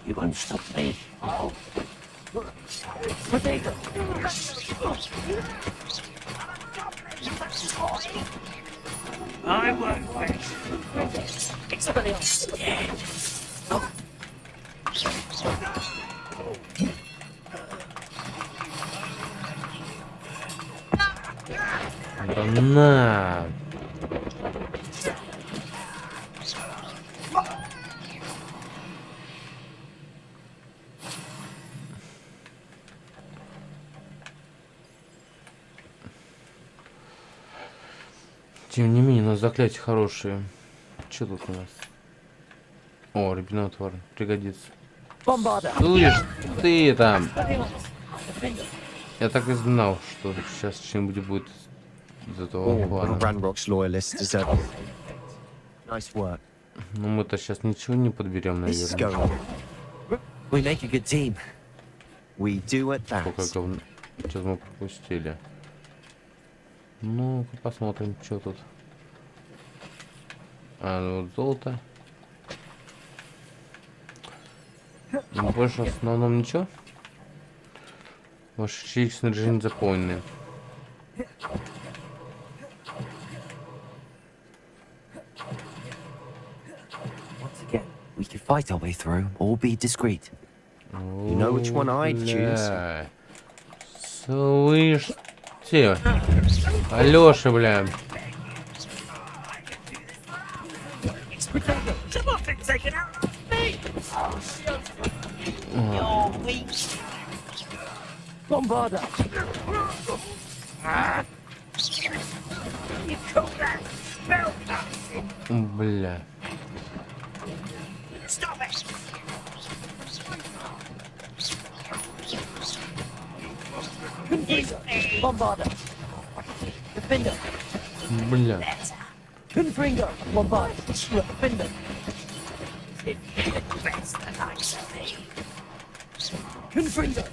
You won't stop me. I won't wait. Expelliarmus. Да на! Тем не менее, у нас заклятия хорошие. Что тут у нас? О, рябиновый отвар. Пригодится. Bombarda! Слышь, ты там! Я так и знал, что сейчас что-нибудь будет из этого All плана. Ranrock's loyalists deserve it. Nice work. Ну мы-то сейчас ничего не подберем, This is наверное. going. We make a good team. We do it Сколько that. говна. Сейчас мы пропустили. Ну-ка посмотрим, что тут. А, ну вот золото. Ну, больше в основном ничего. Ваши чьи снаряжения заполнены. Once again, we could fight our way through or be discreet. You know which one I'd choose? Бля. Слышите? Алёша, бля. Bombarder! Бля. Stop it! Bombarder! Defender! Бля. Confringo! Bombarder! Defender! Confringo!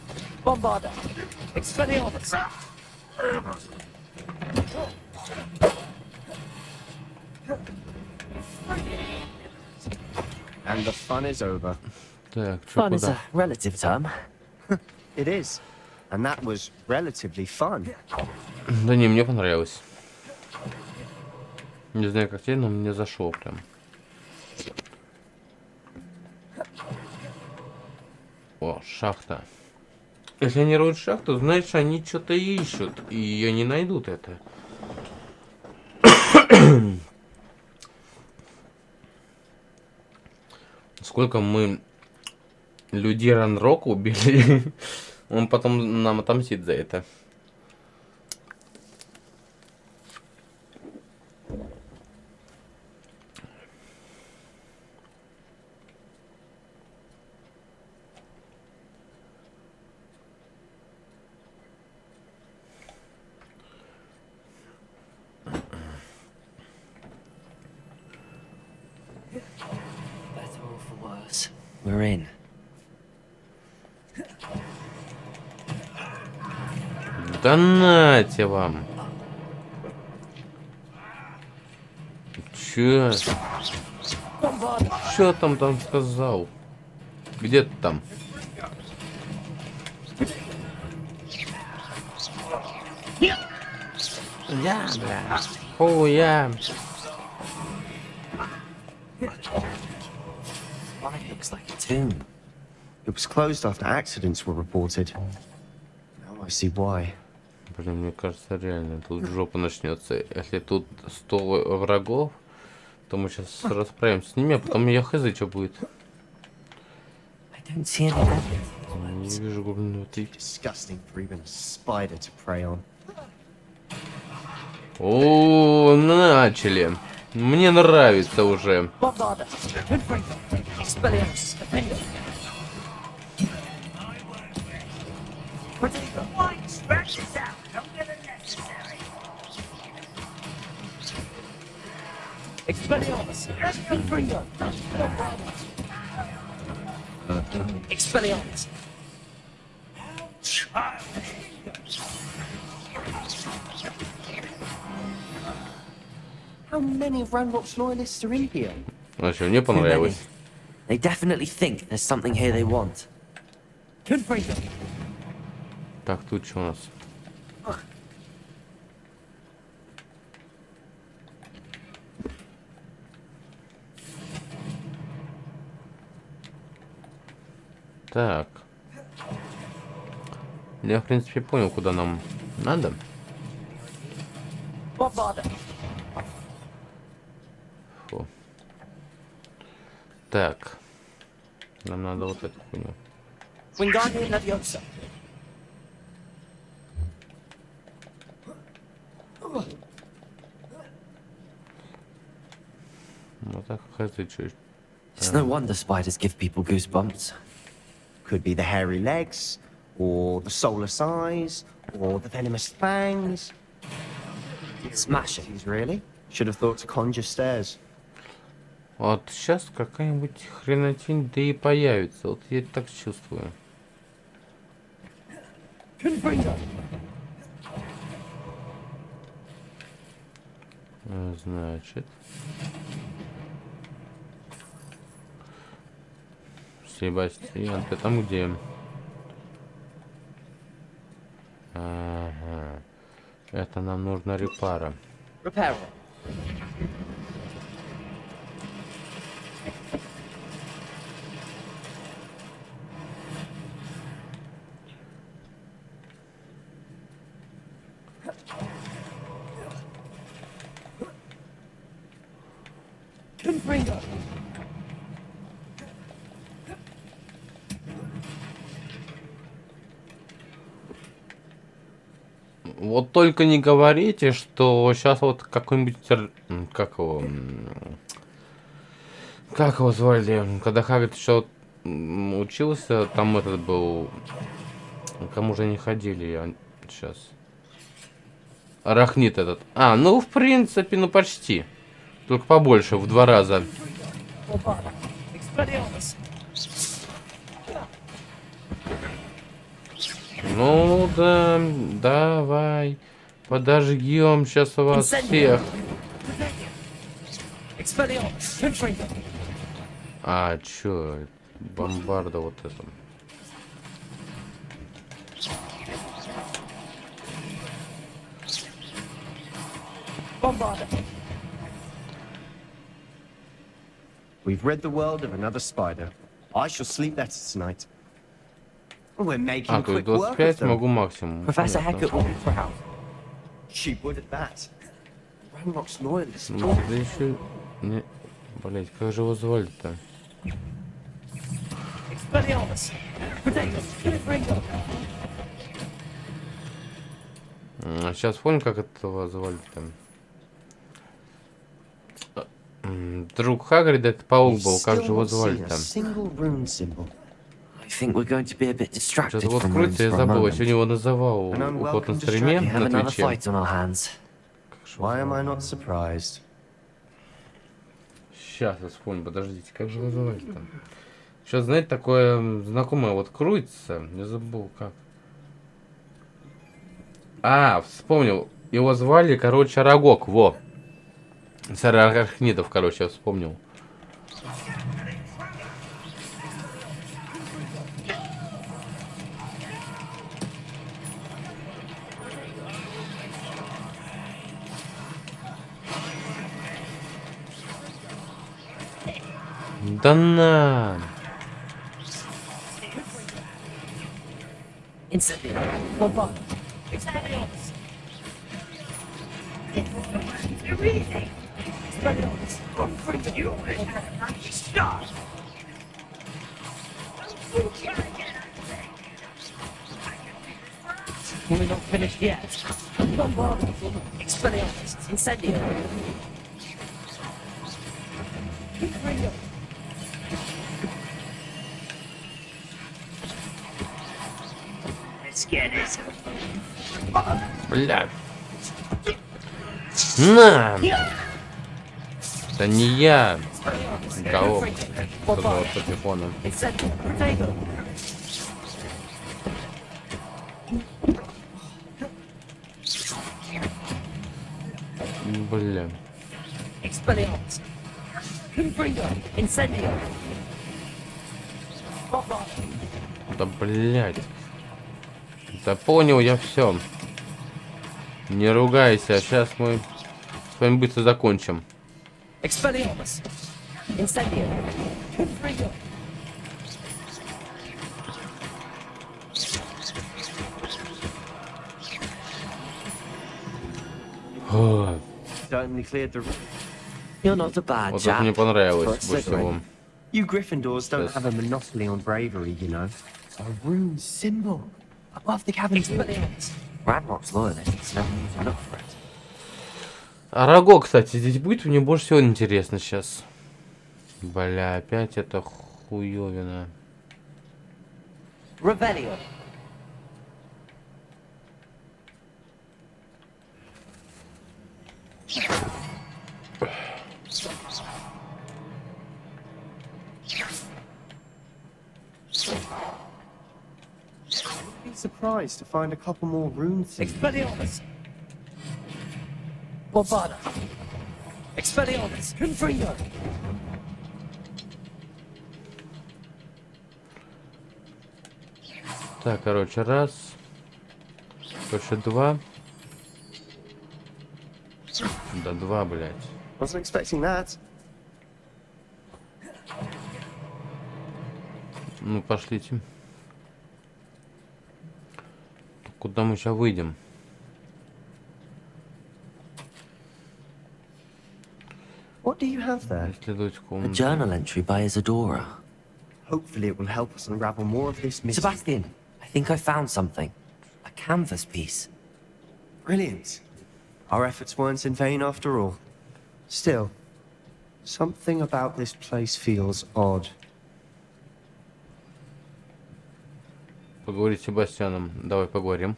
Bombarder! Expelliarmus! And the fun is over. Так, чё Fun is куда? a relative term. It is. And that was relatively fun. Да не, мне понравилось. Не знаю, как тебе, но мне зашло прям. О, шахта. Если они роют шахту, значит, они что-то ищут. И они найдут это. Сколько мы людей Ранрока убили, он потом нам отомстит за это. Better or for worse, we're in. Да нате вам. Чё? Чё там сказал? Где ты там? Я, бля. Хуя. Why, it looks like a tomb. It was closed after accidents were reported. Now I see why. Блин, мне кажется, реально тут жопа начнется. Если тут 100 врагов, то мы сейчас расправимся с ними, а потом я хз, что будет. I don't see any evidence. Не вижу губнутый. Disgusting for even a spider to prey on. О, начали. Мне нравится уже. Bombarder! Confringo! Expelliarmus! Defender! Protego! Scratch this out! Don't get unnecessary! Expelliarmus! Confringo! Expelliarmus! How many of Ranrock's loyalists are in here? Вообще, мне понравилось. They definitely think there's something here they want. Confringo! Так, тут что у нас? Так. Я, в принципе, понял, куда нам надо. Bombarder! Фу. Так. Нам надо вот эту хуйню. Wingardium Leviosa! Вот так, хз, чё. It's no wonder spiders give people goosebumps. Could be the hairy legs, or the soulless eyes, or the venomous fangs. Smash it. Jeez, really? Should have thought to conjure stairs. Вот сейчас какая-нибудь хренотень да и появится. Вот я так чувствую. Confringo! Значит. Себастьян, ты там где? Ага. Это нам нужно репара. Repair. Вот только не говорите, что сейчас вот какой-нибудь... Как его... Как его звали? Когда Хагрид еще учился, там этот был... Кому же не ходили сейчас? Арахнит этот. А, ну в принципе, ну почти. Только побольше, в 2 раза. Ну да, давай. Подожгем сейчас вас всех. А, чё? Бомбарда вот это. We've rid the world of another spider. I shall sleep better tonight. We're making А, то есть quick work of 25 them. могу максимум. Professor Понятно. Hecat will be proud. She would at that. Ranrock's loyalist. Ну, да еще... Не... Блять, как же его звали-то? Сейчас помню, как этого звали-то. Друг Хагрида, это паук был, как же его звали-то? I think we're going to be a bit distracted Сейчас вот from крутится, runes я for a забыл, я moment. сегодня его называл уход на стриме, We have на another Твиче. fight on our hands. Why am I not surprised? Сейчас я вспомню, подождите, как же его звали-то? Сейчас, знаете, такое знакомое вот крутится, я забыл как. А, вспомнил, его звали, короче, Арагог, во. Царь Арахнидов, короче, я вспомнил. Да на! We're not finished yet. Expelliarmus, incendio. Let's get it. Бля. На! Это не я. Головка. Сказал по телефону. Incendio. Protego. Бля. Expelliarmus. Confringo. Incendio. Да блять. Да понял я все. Не ругайся, сейчас мы с вами быстро закончим. Expelliarmus. Incendio. Confringo. О, Certainly cleared the. You're not a bad вот это мне chap. понравилось больше всего. You Gryffindors don't Yes. have a monopoly on bravery, you know. A rune symbol above the cabin's. Expelliarmus. Ranrock's loyalists never even look for it. Араго, кстати, здесь будет мне больше всего интересно сейчас. Бля, опять это хуёвина. Revelio. Be surprised to find a couple more rune symbols. Expelliarmus. Bovada. Expelliarmus. Confringo. Так, короче, раз. Короче, два. Да, два, блядь. Wasn't expecting that. Ну, пошлите. Куда мы сейчас выйдем? do you have there? Исследовать A комнату. journal entry by Isadora. Hopefully it will help us unravel more of this mystery. Sebastian, I think I found something. A canvas piece. Brilliant. Our efforts weren't in vain after all. Still, something about this place feels odd. Поговорить с Себастьяном. Давай поговорим.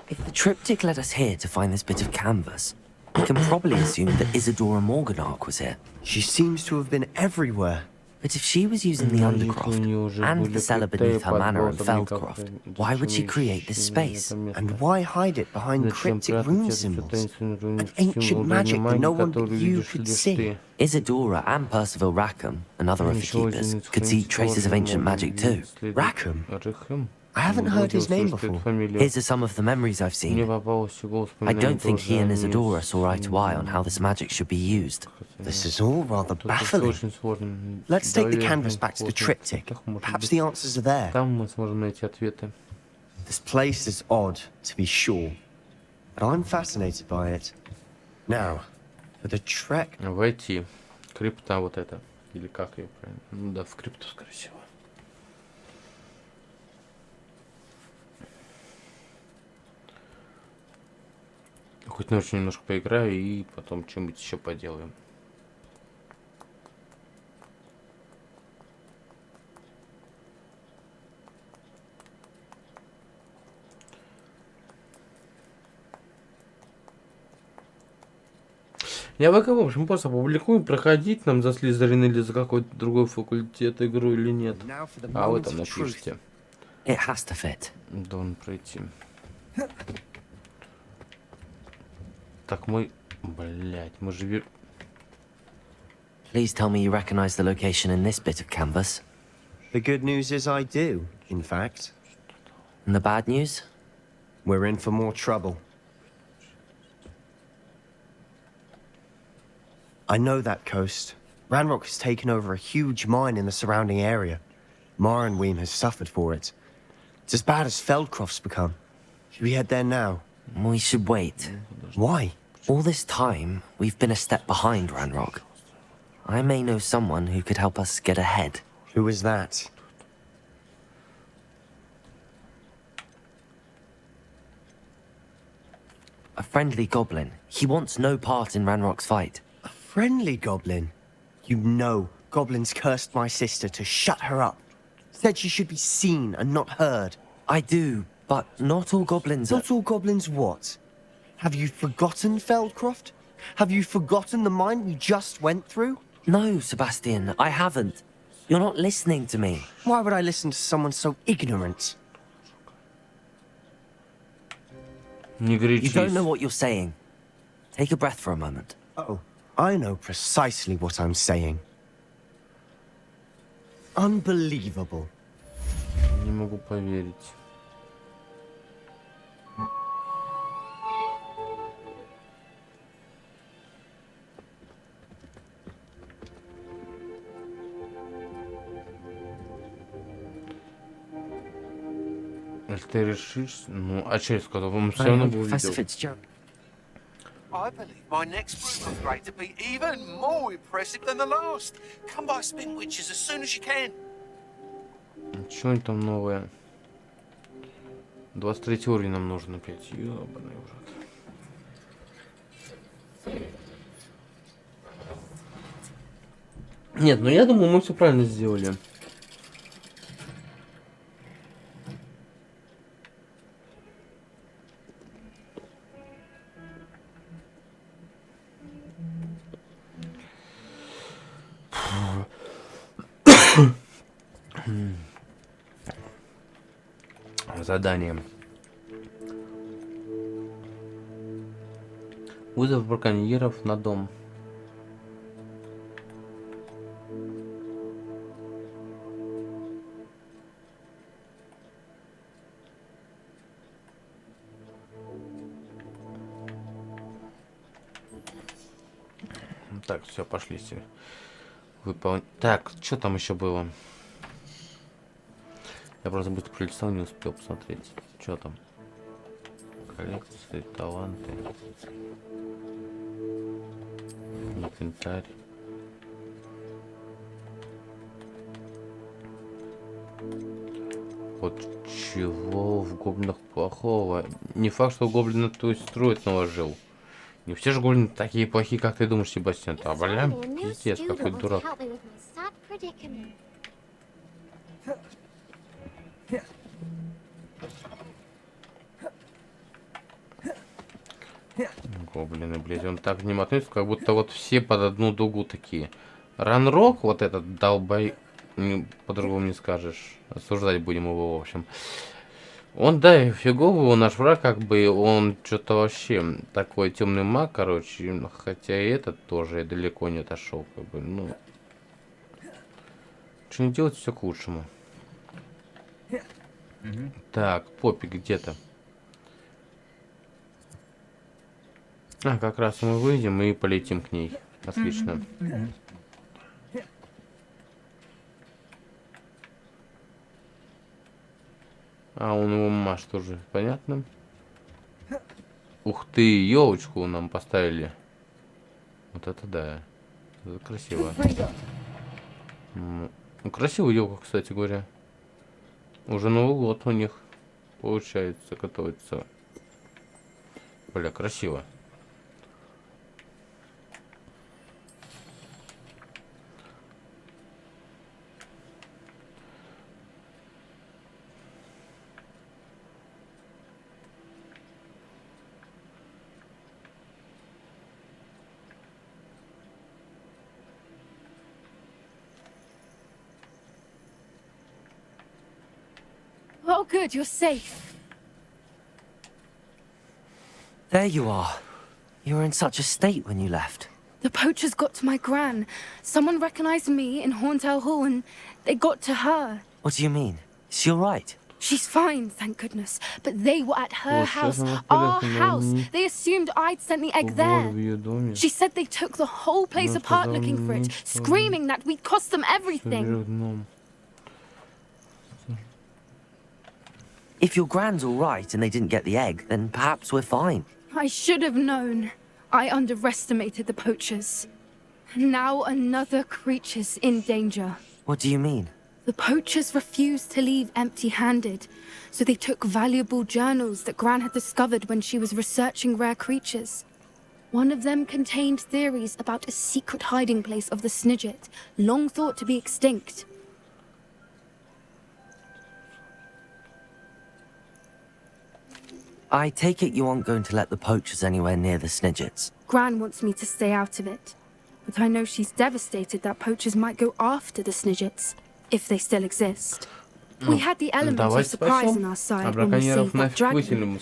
If the triptych led us here to find this bit of canvas, we can probably assume that Isadora Morganach was here. She seems to have been everywhere. But if she was using the Undercroft and the cellar beneath her manor in Feldcroft, why would she create this space? And why hide it behind cryptic rune symbols? An ancient magic that no one but you could see. Isadora and Percival Rackham, another of the keepers, could see traces of ancient magic too. Rackham? Рыхым. I haven't heard his name before. Here's are some of the memories I've Мне seen. попалось всего I don't воспоминание think he and тоже о Isadora ней. saw eye to eye on how this magic should be used. This is all rather Тут baffling. очень сложно. Let's take the Давай canvas back to the посмотрим. triptych. Так, может Perhaps быть, the answers are there. там мы сможем найти ответы. This place is odd, to be sure, but I'm fascinated by it. Now, for the trek. Войти. Крипта вот это. Или как ее правильно? Ну да, в крипту, скорее всего. Хоть ночью немножко поиграю и потом что-нибудь еще поделаем. Я ВК, в общем, просто публикую, проходить нам за Слизерин или за какой-то другой факультет игру или нет. Now for the А вы moment там of truth. напишите. It has to fit. Должен пройти. Так мы... Блять, мы же... Please tell me you recognize the location in this bit of canvas. The good news is I do, in fact. And the bad news? We're in for more trouble. I know that coast. Ranrock has taken over a huge mine in the surrounding area. Marenweem has suffered for it. It's as bad as Feldcroft's become. Should we head there now? We should wait. Why? All this time, we've been a step behind Ranrock. I may know someone who could help us get ahead. Who is that? A friendly goblin. He wants no part in Ranrock's fight. A friendly goblin? You know, goblins cursed my sister to shut her up. Said she should be seen and not heard. I do, but not all goblins are... Not all goblins what? Have you forgotten Feldcroft? Have you forgotten the mine we just went through? No, Sebastian, I haven't. You're not listening to me. Why would I listen to someone so ignorant? Не You горячись. don't know what you're saying. Take a breath for a moment. Oh, I know precisely what I'm saying. Unbelievable. Не могу поверить. Если ты решишь, ну, а через кого он все равно бы Professor увидел. Fitzgerald. I believe my next proof upgrade to be even more impressive than the last. Come by Spin Witches as soon as you can. Что там новое? 23 уровень нам нужно опять. Ёбаный в рот. Нет, ну я думаю, мы все правильно сделали. Задание. Вызов браконьеров на дом. Так, все, пошли себе. Так, что там еще было? Я просто быстро пролистал, не успел посмотреть. Что там? Коллекции, таланты. Инвентарь. вот чего в гоблинах плохого? Не факт, что гоблины то есть строить наложил. Не все же гоблины такие плохие, как ты думаешь, Себастьян. А, бля, пиздец, какой дурак. Гоблины, блядь, он так к ним относится, как будто вот все под одну дугу такие. Ранрок, вот этот долбай, по-другому не скажешь. Осуждать будем его, в общем. Он, да, и фиговый, он наш враг, как бы, он что-то вообще такой темный маг, короче, хотя и этот тоже далеко не отошел, как бы, ну. Что не делать, все к лучшему. Так, Поппи где-то. А, как раз мы выйдем и полетим к ней. Отлично. А, он его машет уже, понятно. Ух ты, елочку нам поставили. Вот это да. Это красиво. Ну, красивая елка, кстати говоря. Уже Новый год у них получается готовится. Бля, красиво. Oh, good, you're safe. There you are. You were in such a state when you left. The poachers got to my gran. Someone recognized me in Horntail Hall and they got to her. What do you mean? Is she all right? She's fine, thank goodness. But they were at her house, our house. They assumed I'd sent the egg there. She said they took the whole place apart looking for it, screaming that we'd cost them everything. If your gran's all right and they didn't get the egg, then perhaps we're fine. I should have known. I underestimated the poachers. Now another creature's in danger. What do you mean? The poachers refused to leave empty-handed, so they took valuable journals that Gran had discovered when she was researching rare creatures. One of them contained theories about a secret hiding place of the Snidget, long thought to be extinct. I take it you aren't going to let the poachers anywhere near the Snidgets. Gran wants me to stay out of it, but I know she's devastated that poachers might go after the Snidgets, if they still exist. We had the element of surprise on our side when we saved that dragon,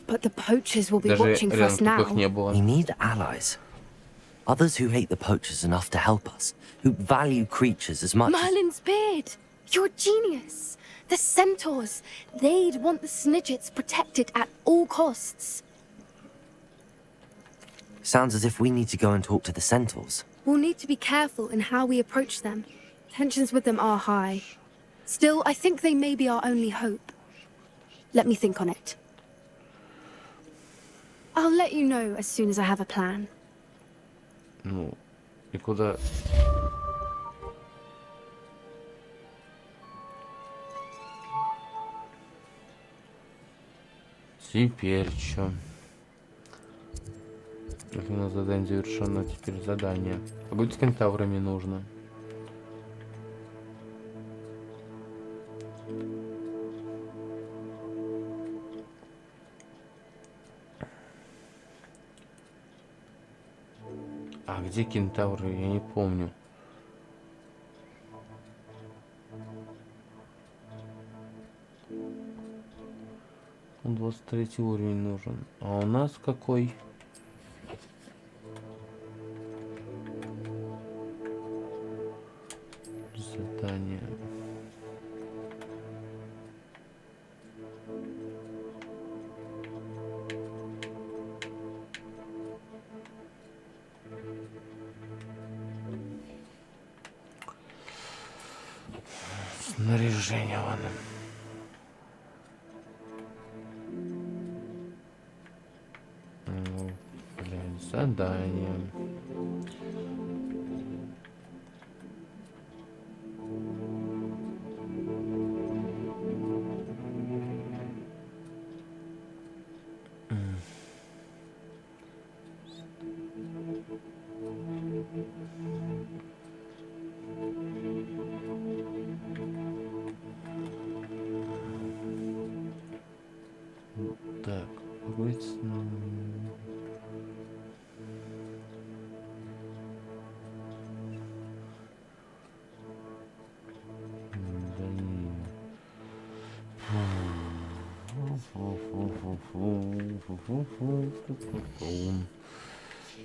but the poachers will be watching for us now. We need allies. Others who hate the poachers enough to help us, who value creatures as much Merlin's beard! You're a genius! The centaurs! They'd want the Snidgets protected at all costs. Sounds as if we need to go and talk to the centaurs. We'll need to be careful in how we approach them. Tensions with them are high. Still, I think they may be our only hope. Let me think on it. I'll let you know as soon as I have a plan. Ну, и куда? Теперь что? У нас задание завершено. Теперь задание. Погодить с кентаврами нужно. А где кентавры? Я не помню. Он 23 уровень нужен. А у нас какой? Задание. Снаряжение ладно. Задание.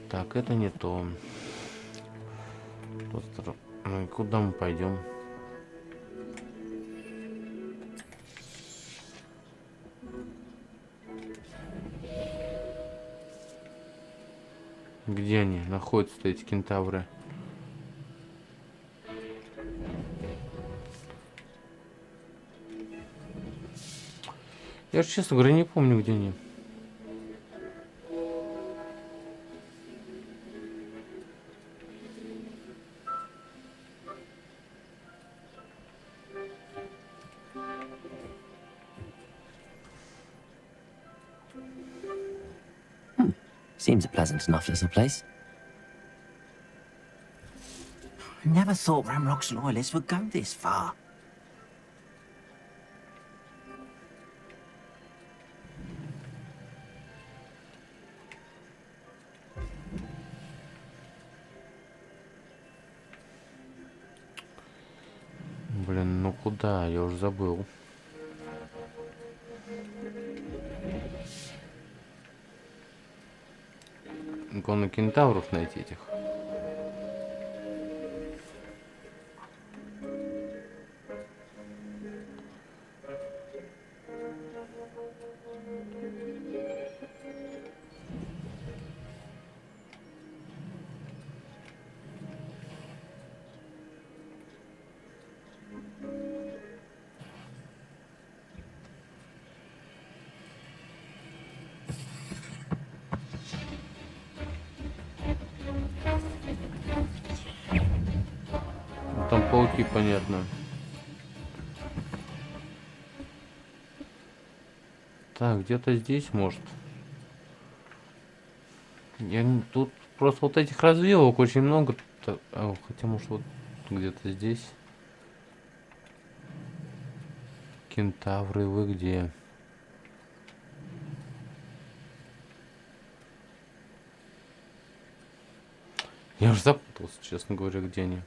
Так, это не то. Куда мы пойдем? Где они находятся, эти кентавры? Я же, честно говоря, не помню, где они. Seems a pleasant enough little place. I never thought Ramrock's loyalists would go this far. Блин, ну куда? Я уже забыл. Главное кентавров найти этих. Там пауки, понятно. Так, где-то здесь, может. Тут просто вот этих развилок очень много. Хотя, может, вот где-то здесь. Кентавры, вы где? Я уже запутался, честно говоря, где они.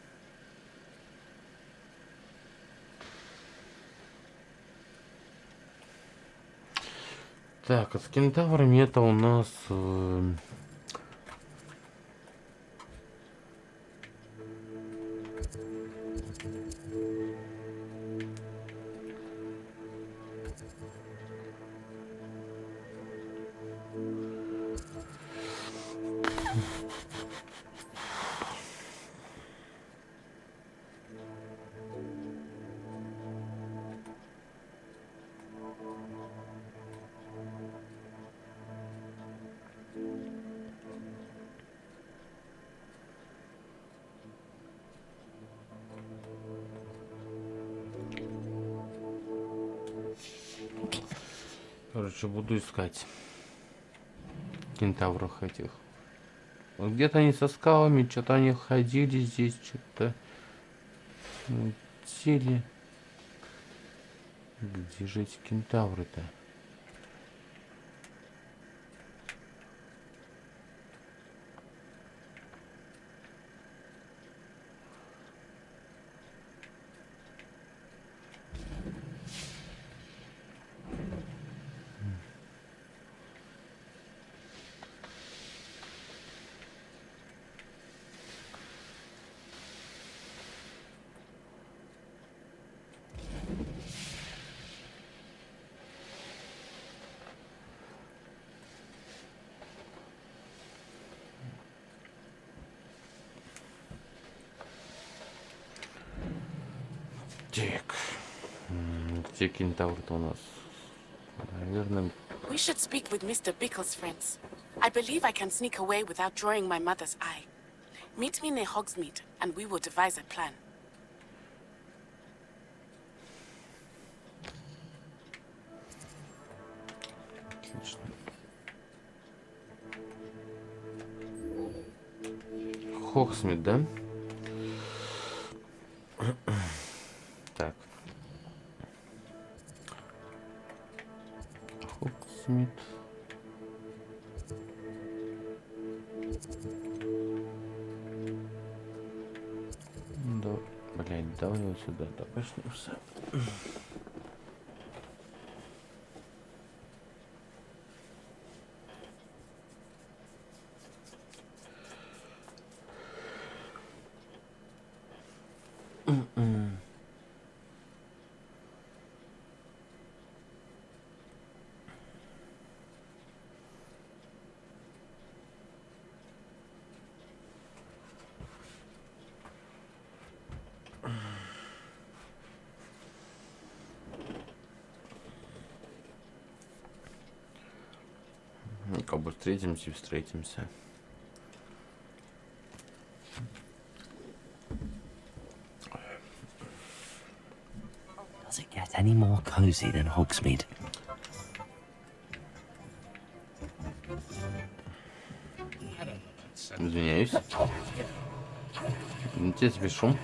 Так, а с кентаврами это у нас... Короче, буду искать кентавров этих. Вот где-то они со скалами, что-то они ходили здесь, что-то сели. Где же эти кентавры-то? Так. Где кентавр-то у нас? Наверное... We should speak with Mr. Bickle's friends. I believe I can sneak away without drawing my mother's eye. Meet me near Hogsmeade, and we will devise a plan. Отлично. Хогсмит, да? Так. Хогсмит. Давай вот сюда топочнемся. Как бы встретимся и встретимся. Does it get any more cozy than Hogsmeade? Извиняюсь. Извините, тебе шум.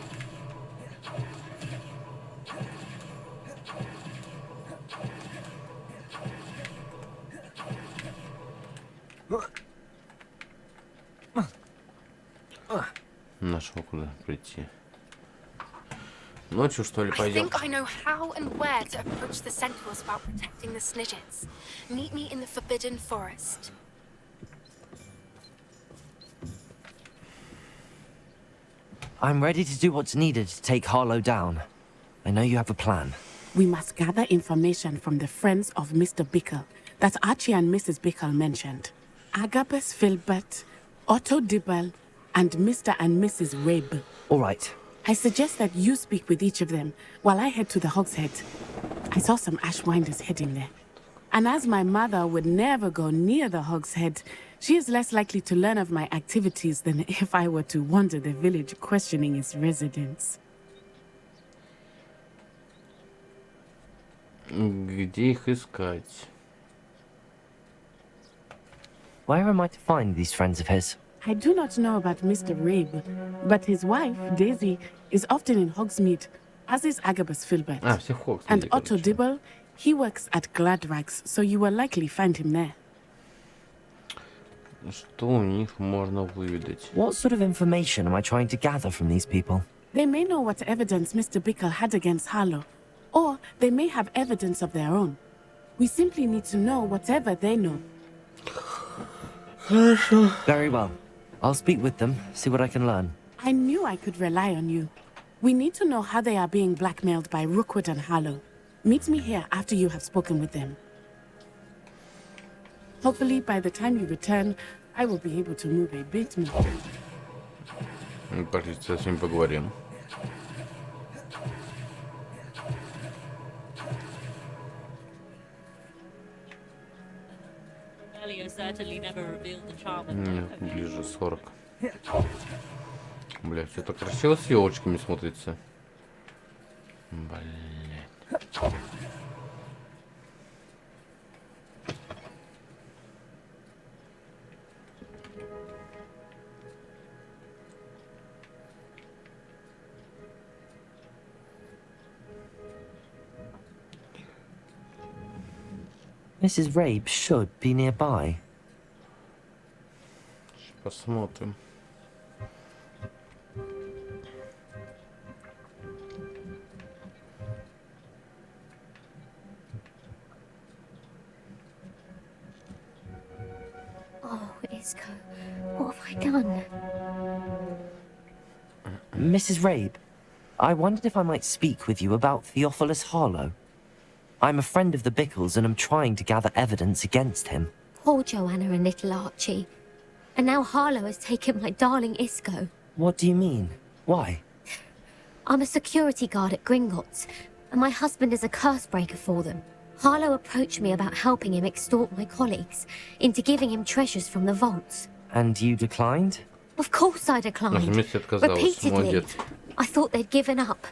Нашел куда прийти. Ночью, что ли, I пойдем? think I know how and where to approach the centaurs about protecting the Snidgets. Meet me in the Forbidden Forest. I'm ready to do what's needed to take Harlow down. I know you have a plan. We must gather information from the friends of Mr. Bickle that Archie and Mrs. Bickle mentioned. Agabus Filbert, Otto Dibble, and Mr. and Mrs. Rabe. All right. I suggest that you speak with each of them while I head to the Hogshead. I saw some Ashwinders heading there. And as my mother would never go near the Hogshead, she is less likely to learn of my activities than if I were to wander the village questioning its residents. Где их искать? Where am I to find these friends of his? I do not know about Mr. Rabe, but his wife, Daisy, is often in Hogsmeade, as is Agabus Filbert. Все в Хогсмиде, And Otto короче. Dibble, he works at Gladrags, so you will likely find him there. Что у них можно выведать? What sort of information am I trying to gather from these people? They may know what evidence Mr. Bickle had against Harlow, or they may have evidence of their own. We simply need to know whatever they know. Very well. I'll speak with them, see what I can learn. I knew I could rely on you. We need to know how they are being blackmailed by Rookwood and Harlow. Meet me here after you have spoken with them. Hopefully, by the time you return, I will be able to move a bit more. Пошли, с ним поговорим. Certainly never revealed the charm of Нет, ближе 40. Бля, все так красиво с елочками смотрится. Блядь. Mrs. Rabe should be nearby. Посмотрим. Oh, Isco, what have I done? Mrs. Rabe, I wondered if I might speak with you about Theophilus Harlow. I'm a friend of the Bickles and I'm trying to gather evidence against him. Poor Joanna and little Archie. And now Harlow has taken my darling Isco. What do you mean? Why? I'm a security guard at Gringotts, and my husband is a curse breaker for them. Harlow approached me about helping him extort my colleagues into giving him treasures from the vaults. And you declined? Of course I declined. Repeatedly. I thought they'd given up,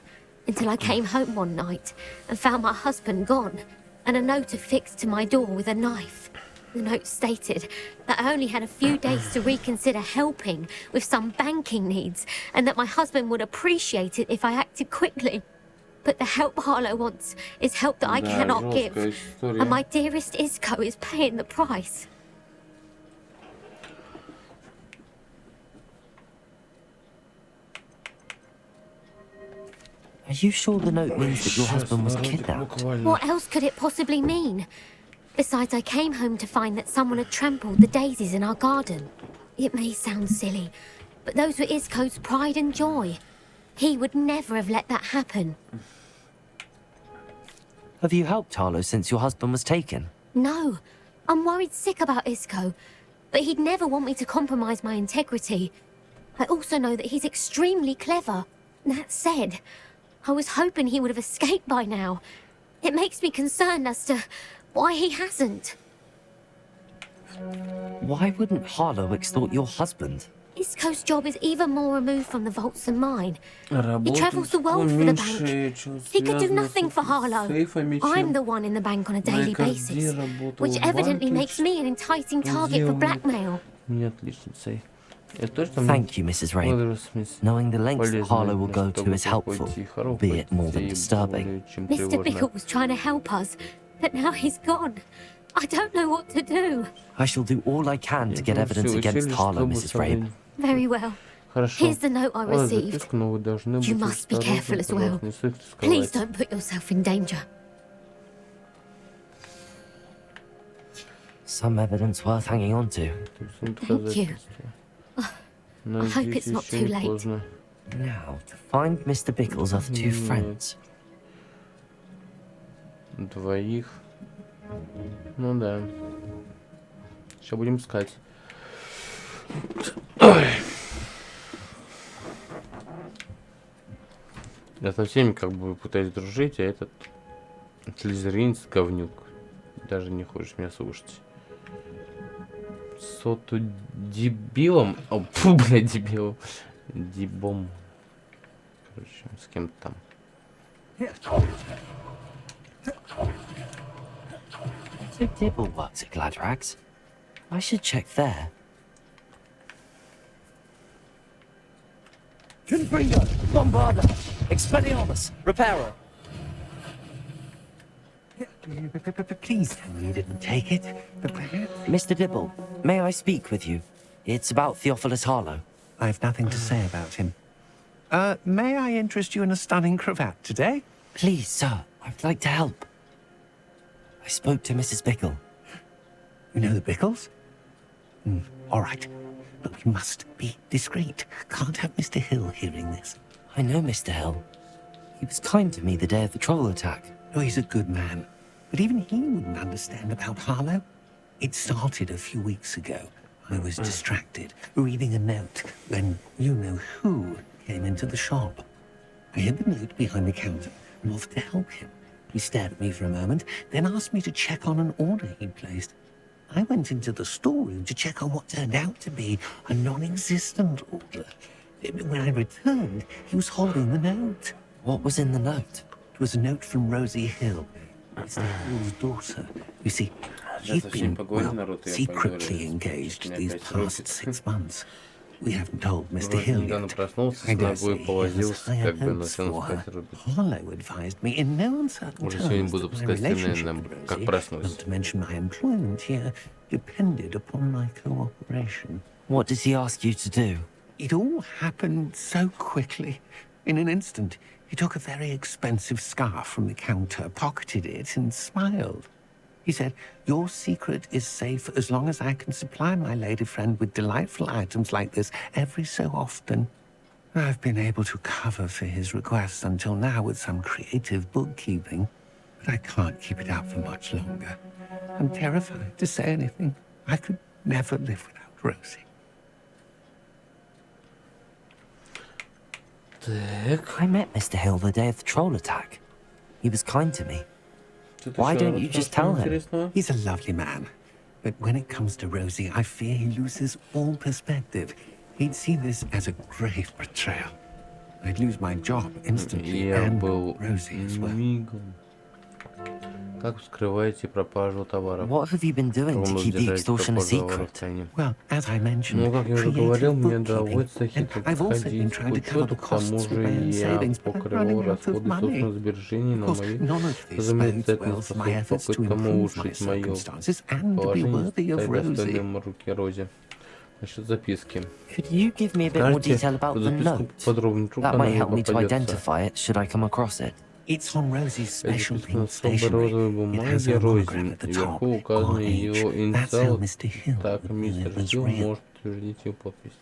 until I came home one night and found my husband gone, and a note affixed to my door with a knife. The note stated that I only had a few days to reconsider helping with some banking needs, and that my husband would appreciate it if I acted quickly. But the help Harlow wants is help that I cannot give, and my dearest Isco is paying the price. Are you sure the note means that your husband was kidnapped? What else could it possibly mean? Besides, I came home to find that someone had trampled the daisies in our garden. It may sound silly, but those were Isco's pride and joy. He would never have let that happen. Have you helped Harlow since your husband was taken? No. I'm worried sick about Isco, but he'd never want me to compromise my integrity. I also know that he's extremely clever. That said, I was hoping he would have escaped by now. It makes me concerned as to why he hasn't. Why wouldn't Harlow extort your husband? Isco's job is even more removed from the vaults than mine. He travels the world for the bank. He could do nothing for Harlow. I'm the one in the bank on a daily basis, which evidently makes me an enticing target for blackmail. Thank you, Mrs. Rabe. Knowing the lengths that Harlow will go to is helpful, albeit more than disturbing. Mr. Bickle was trying to help us, but now he's gone. I don't know what to do. I shall do all I can to get evidence against Harlow, Mrs. Rabe. Very well. Here's the note I received. You must be careful as well. Please don't put yourself in danger. Some evidence worth hanging on to. Thank you. I hope it's not too late. Now, to find Mr. Bickle's other two friends. Двоих. Ну да. Сейчас будем искать. Я со всеми как бы пытаюсь дружить, а этот слизеринец говнюк даже не хочешь меня слушать. Соту дебилом. О, фу, блядь, дебилом. Дебом. Короче, с кем-то там. So Dibble works at Gladrags. I should check there. Confringo, Bombarder, Expelliarmus, Reparo. Please tell me you didn't take it. Mr. Dibble, may I speak with you? It's about Theophilus Harlow. I've nothing to say about him. May I interest you in a stunning cravat today? Please, sir, I'd like to help. I spoke to Mrs. Bickle. You know the Bickles? All right. But we must be discreet. Can't have Mr. Hill hearing this. I know Mr. Hill. He was kind to me the day of the troll attack. Oh, he's a good man. But even he wouldn't understand about Harlow. It started a few weeks ago. I was distracted, reading a note, when you-know-who came into the shop. I hid the note behind the counter and offered to help him. He stared at me for a moment, then asked me to check on an order he'd placed. I went into the storeroom to check on what turned out to be a non-existent order. When I returned, he was holding the note. What was in the note? It was a note from Rosie Hill, Mr. Hill's daughter. You see, he'd been, secretly engaged these past 6 months. We haven't told Mr. Hill yet. I dare say he has higher hopes for her. Harlow advised me in no uncertain terms that my relationship with Rosie, not to mention my employment here, depended upon my cooperation. What does he ask you to do? It all happened so quickly. In an instant, he took a very expensive scarf from the counter, pocketed it, and smiled. He said, "Your secret is safe as long as I can supply my lady friend with delightful items like this every so often." I've been able to cover for his requests until now with some creative bookkeeping, but I can't keep it up for much longer. I'm terrified to say anything. I could never live without Rosie. I met Mr. Hill the day of the troll attack. He was kind to me. Why don't you just tell him? He's a lovely man. But when it comes to Rosie, I fear he loses all perspective. He'd see this as a grave betrayal. I'd lose my job instantly, and Rosie as well. Как скрываете пропажу товаров? What have you been doing to keep the extortion a secret? Well, as I mentioned, ну, как я уже говорил, мне доводится хитро подходить к учету, к тому же я покрывал расходы собственных сбережений на мои. Разумеется, это не способствует попыткам улучшить мое положение, стать достойным руки Рози. Насчет записки. Could you give me a bit more detail about the note? That might help me to identify it should I come across it. It's on Rosie's special Написано pink особой stationery. розовой It has бумаге a monogram Рози. at the top. Вверху указаны ее RH. That's how инициалы. Mr. Hill Так, мистер was Хилл real. может утвердить ее подпись.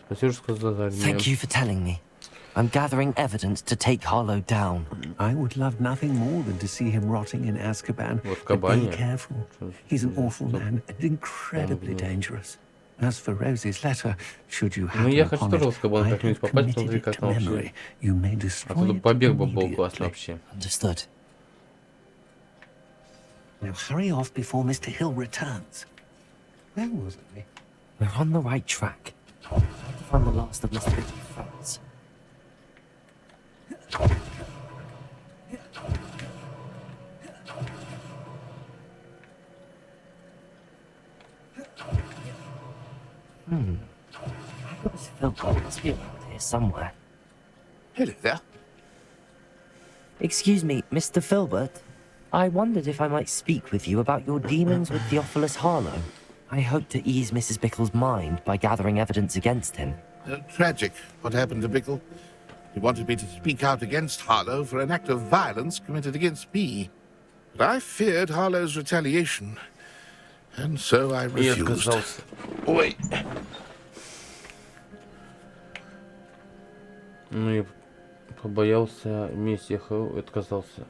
Спасибо, что сказали мне. Thank you for telling me. I'm gathering evidence to take Harlow down. I would love nothing more than to see him rotting in Azkaban. Вот в But be кабане. careful. He's an awful man and incredibly dangerous. As for Rosie's letter, should you Ну, я happen хочу upon тоже it, в Азкабан I как-нибудь have попасть, committed посмотреть, it как to там вообще. memory. You may destroy Оттуда it побег бы был классно immediately. вообще. Understood. Now hurry off before Mr. Hill returns. Where was I? We're on the right track. Find the last of Mr. Bickle's friends. This Philbert must be around here somewhere. Hello there. Excuse me, Mr. Filbert. I wondered if I might speak with you about your dealings with Theophilus Harlow. I hope to ease Mrs. Bickle's mind by gathering evidence against him. Tragic what happened to Bickle. He wanted me to speak out against Harlow for an act of violence committed against me. But I feared Harlow's retaliation, and so I Я refused. отказался. Ой. Ну и побоялся мести, я отказался.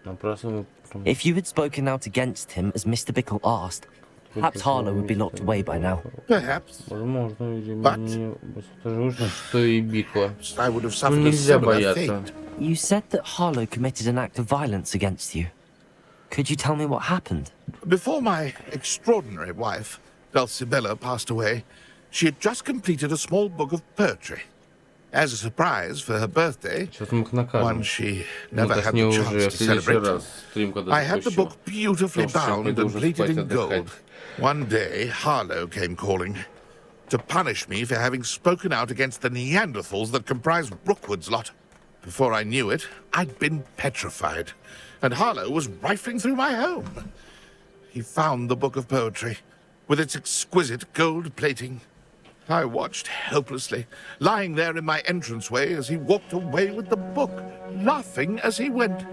Напрасно. If you had spoken out against him as Mr. Bickle asked, perhaps Harlow would be locked away by now. Perhaps. Возможно, или мне нужно, что и Бикла. I would have Ну suffered a нельзя similar бояться. fate. You said that Harlow committed an act of violence against you. Could you tell me what happened? Before my extraordinary wife, Dulcibella, passed away, she had just completed a small book of poetry. As a surprise for her birthday, one she never had the chance to celebrate, I had the book beautifully bound and plated in gold. One day, Harlow came calling to punish me for having spoken out against the Neanderthals that comprised Rookwood's lot. Before I knew it, I'd been petrified, and Harlow was rifling through my home. He found the book of poetry, with its exquisite gold plating. I watched helplessly, lying there in my entranceway as he walked away with the book, laughing as he went.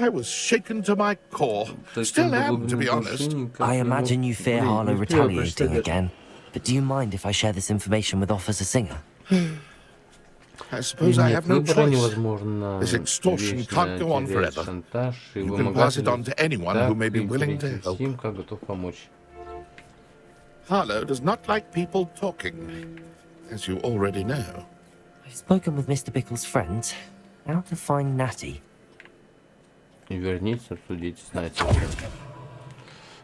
I was shaken to my core. Still am, to be honest. I imagine you fear Harlow retaliating again. But do you mind if I share this information with Officer Singer? I suppose I have no choice. This extortion can't go on forever. You can pass it on to anyone who may be willing to help. Harlow does not like people talking, as you already know. I've spoken with Mr. Bickle's friends. How to find Natty. Вернись, обсудить с Нати.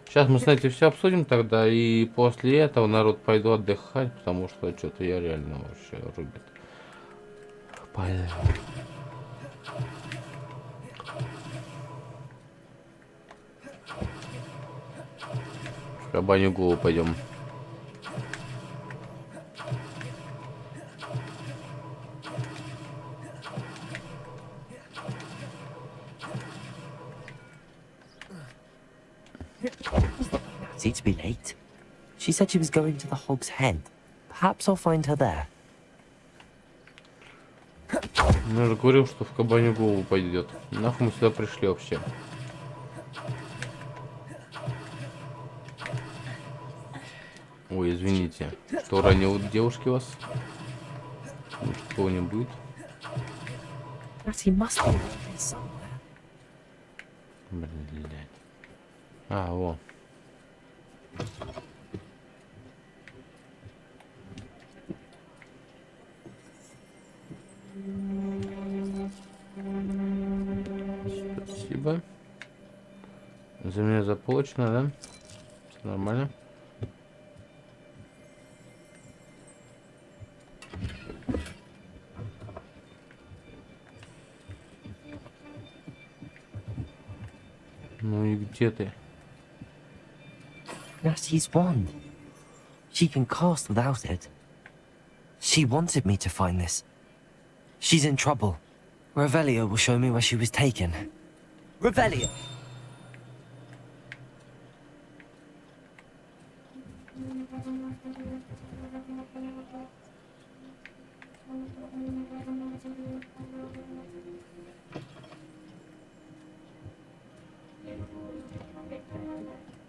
Сейчас мы с Нати все обсудим тогда, и после этого народ пойду отдыхать, потому что что-то я реально вообще рубит. Пойдем. В кабанью голову пойдем. Natty to be late. She said she was going to the Hog's Head. Perhaps I'll find her there. Ну, я же говорил, что в кабанью голову пойдет. Нахуй мы сюда пришли вообще. Ой, извините, что ранил девушки вас? Может, кого не будет? Natty must be around here somewhere. Блядь. А, во. Спасибо. За меня заполочено, да? Все нормально. Ну и где ты? Natty's wand. She can cast without it. She wanted me to find this. She's in trouble. Revelio will show me where she was taken. Revelio!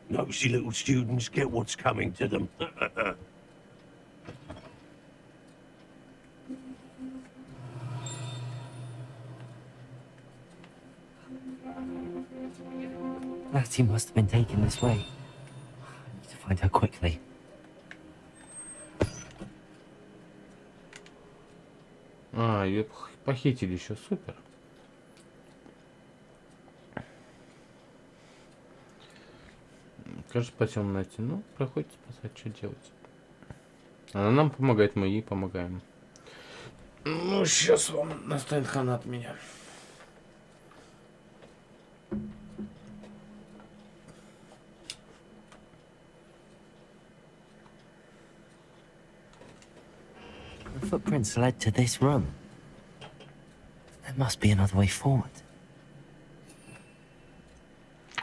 Nosy little students get what's coming to them. Natty must have been taken this way. I need to find her quickly. А, ее похитили еще, супер. Кажется, спасем Натти. Ну, проходит спасать, что делать. Она нам помогает, мы ей помогаем. Ну, сейчас вам настанет хана от меня. The footprints led to this room. There must be another way forward.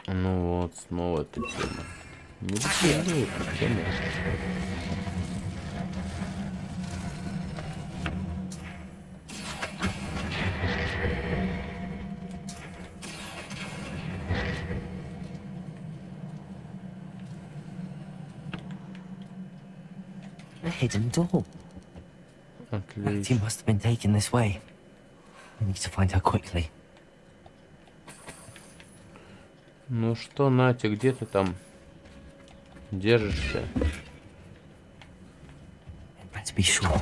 Ну вот, снова эта тема. Не люблю эту тему. A hidden door. Natty must have been taken this way. I need to find her quickly. Ну что, Натя, где ты там держишься? Let's be sure.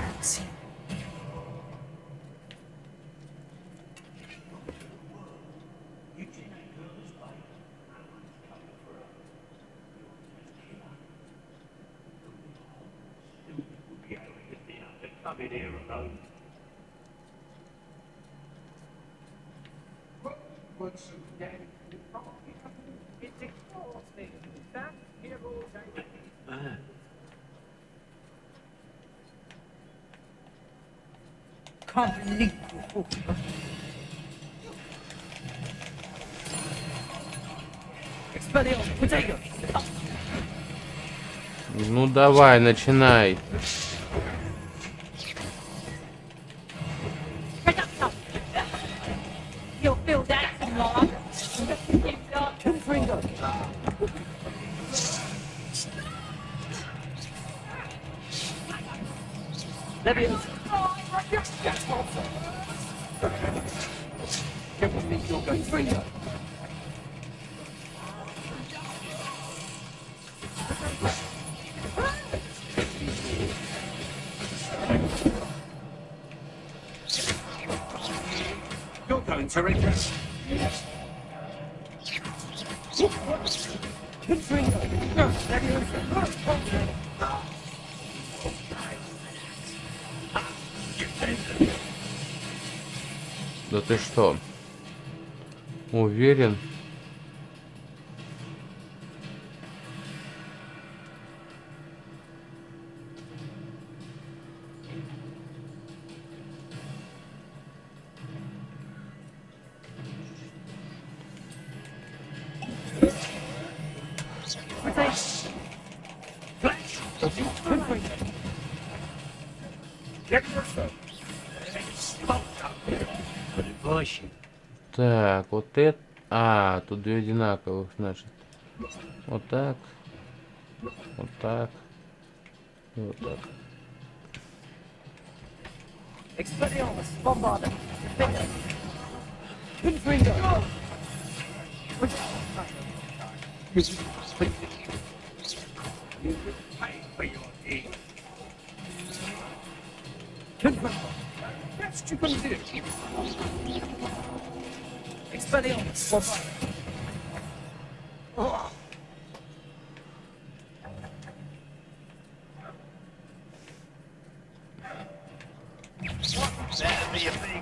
Can't believe you. Expelliarmus, potato. Ну давай, начинай. You'll feel that tomorrow. Confringo. Leviosa. Don't think you're going Confringo. You're going to regress. Confringo. Да ты что? Уверен? Так, вот это... А, тут две одинаковых, значит. Вот так. Вот так. И вот так. Expelliarmus, Bombarda. Confringo. Confringo. Best you can do. Expelliarmus, Bombarda.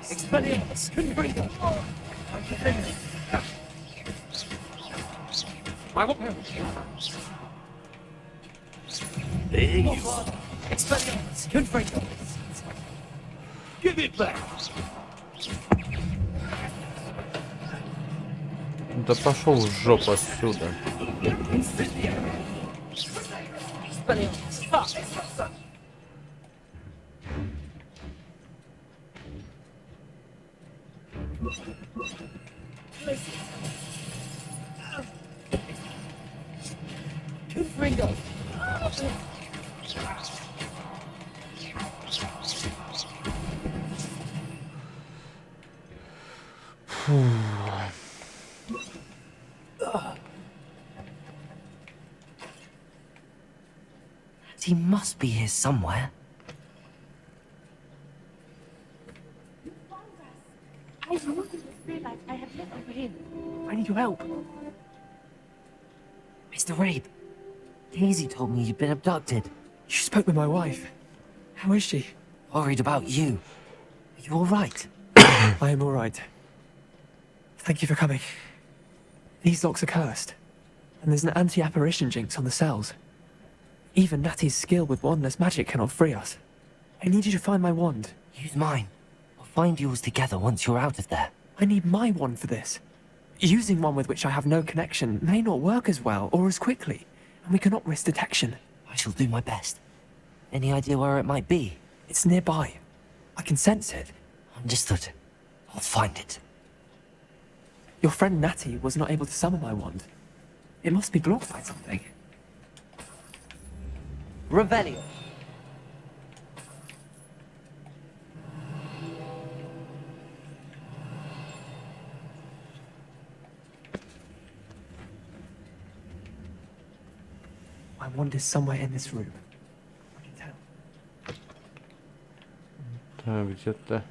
Expelliarmus, Confringo. I want him. There you are. Expelliarmus, Confringo. Give it back. Да пошел в жопу отсюда. Expelliarmus, Ringo. He must be here somewhere. I really just realized I had let over him. I need your help. Mr. Rabe, Daisy told me you'd been abducted. You spoke with my wife. How is she? Worried about you. Are you all right? I am all right. Thank you for coming. These locks are cursed, and there's an anti-apparition jinx on the cells. Even Natty's skill with wandless magic cannot free us. I need you to find my wand. Use mine. We'll find yours together once you're out of there. I need my wand for this. Using one with which I have no connection may not work as well or as quickly, and we cannot risk detection. I shall do my best. Any idea where it might be? It's nearby. I can sense it. Understood. I'll find it. Your friend Natty was not able to summon my wand. It must be blocked by something. Revelio. My wand is somewhere in this room. I can tell. Так, где-то.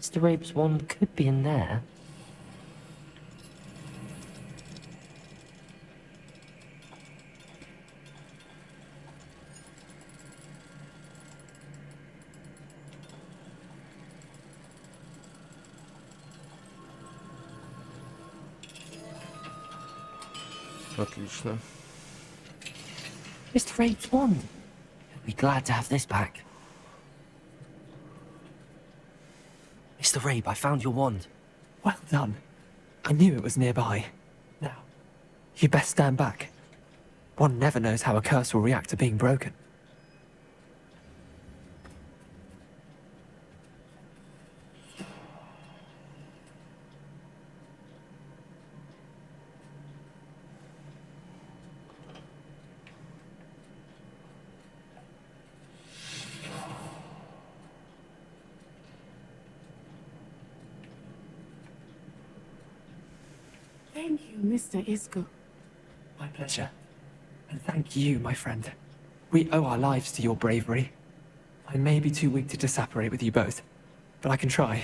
Mr. Rabe's wand could be in there. Отлично. Mr. Rabe's wand. He'll be glad to have this back. Mr. Rabe, I found your wand. Well done. I knew it was nearby. Now, you best stand back. One never knows how a curse will react to being broken. Thank you, Mr. Isco. My pleasure. And thank you, my friend. We owe our lives to your bravery. I may be too weak to disapparate with you both, but I can try.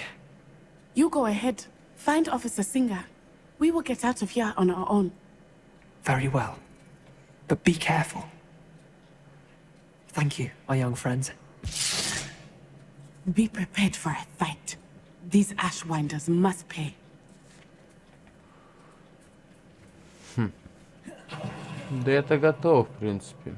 You go ahead. Find Officer Singer. We will get out of here on our own. Very well. But be careful. Thank you, my young friends. Be prepared for a fight. These Ashwinders must pay. Да я-то готов, в принципе.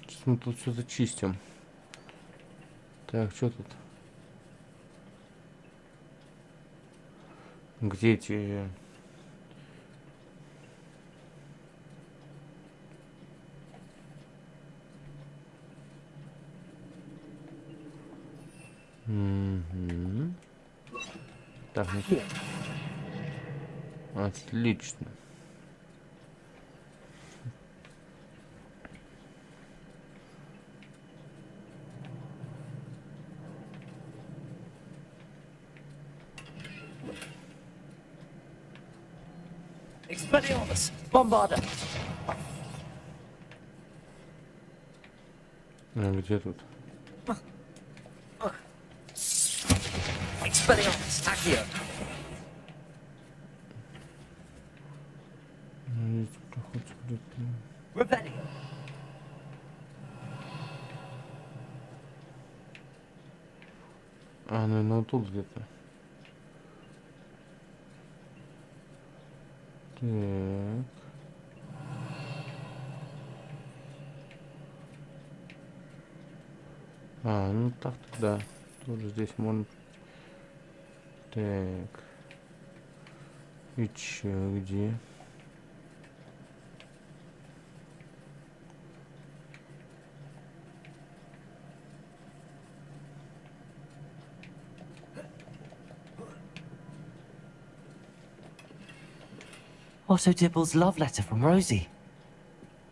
Сейчас мы тут все зачистим. Так, что тут? Где эти... Угу. Так, ну... Отлично. Expelliarmus! Bombarda! А где тут? Expelliarmus! Accio! Revelio! А, ну тут где-то. А, ну так, да. Тоже здесь можно... Так. И чё, где? Otto Dibble's love letter from Rosie.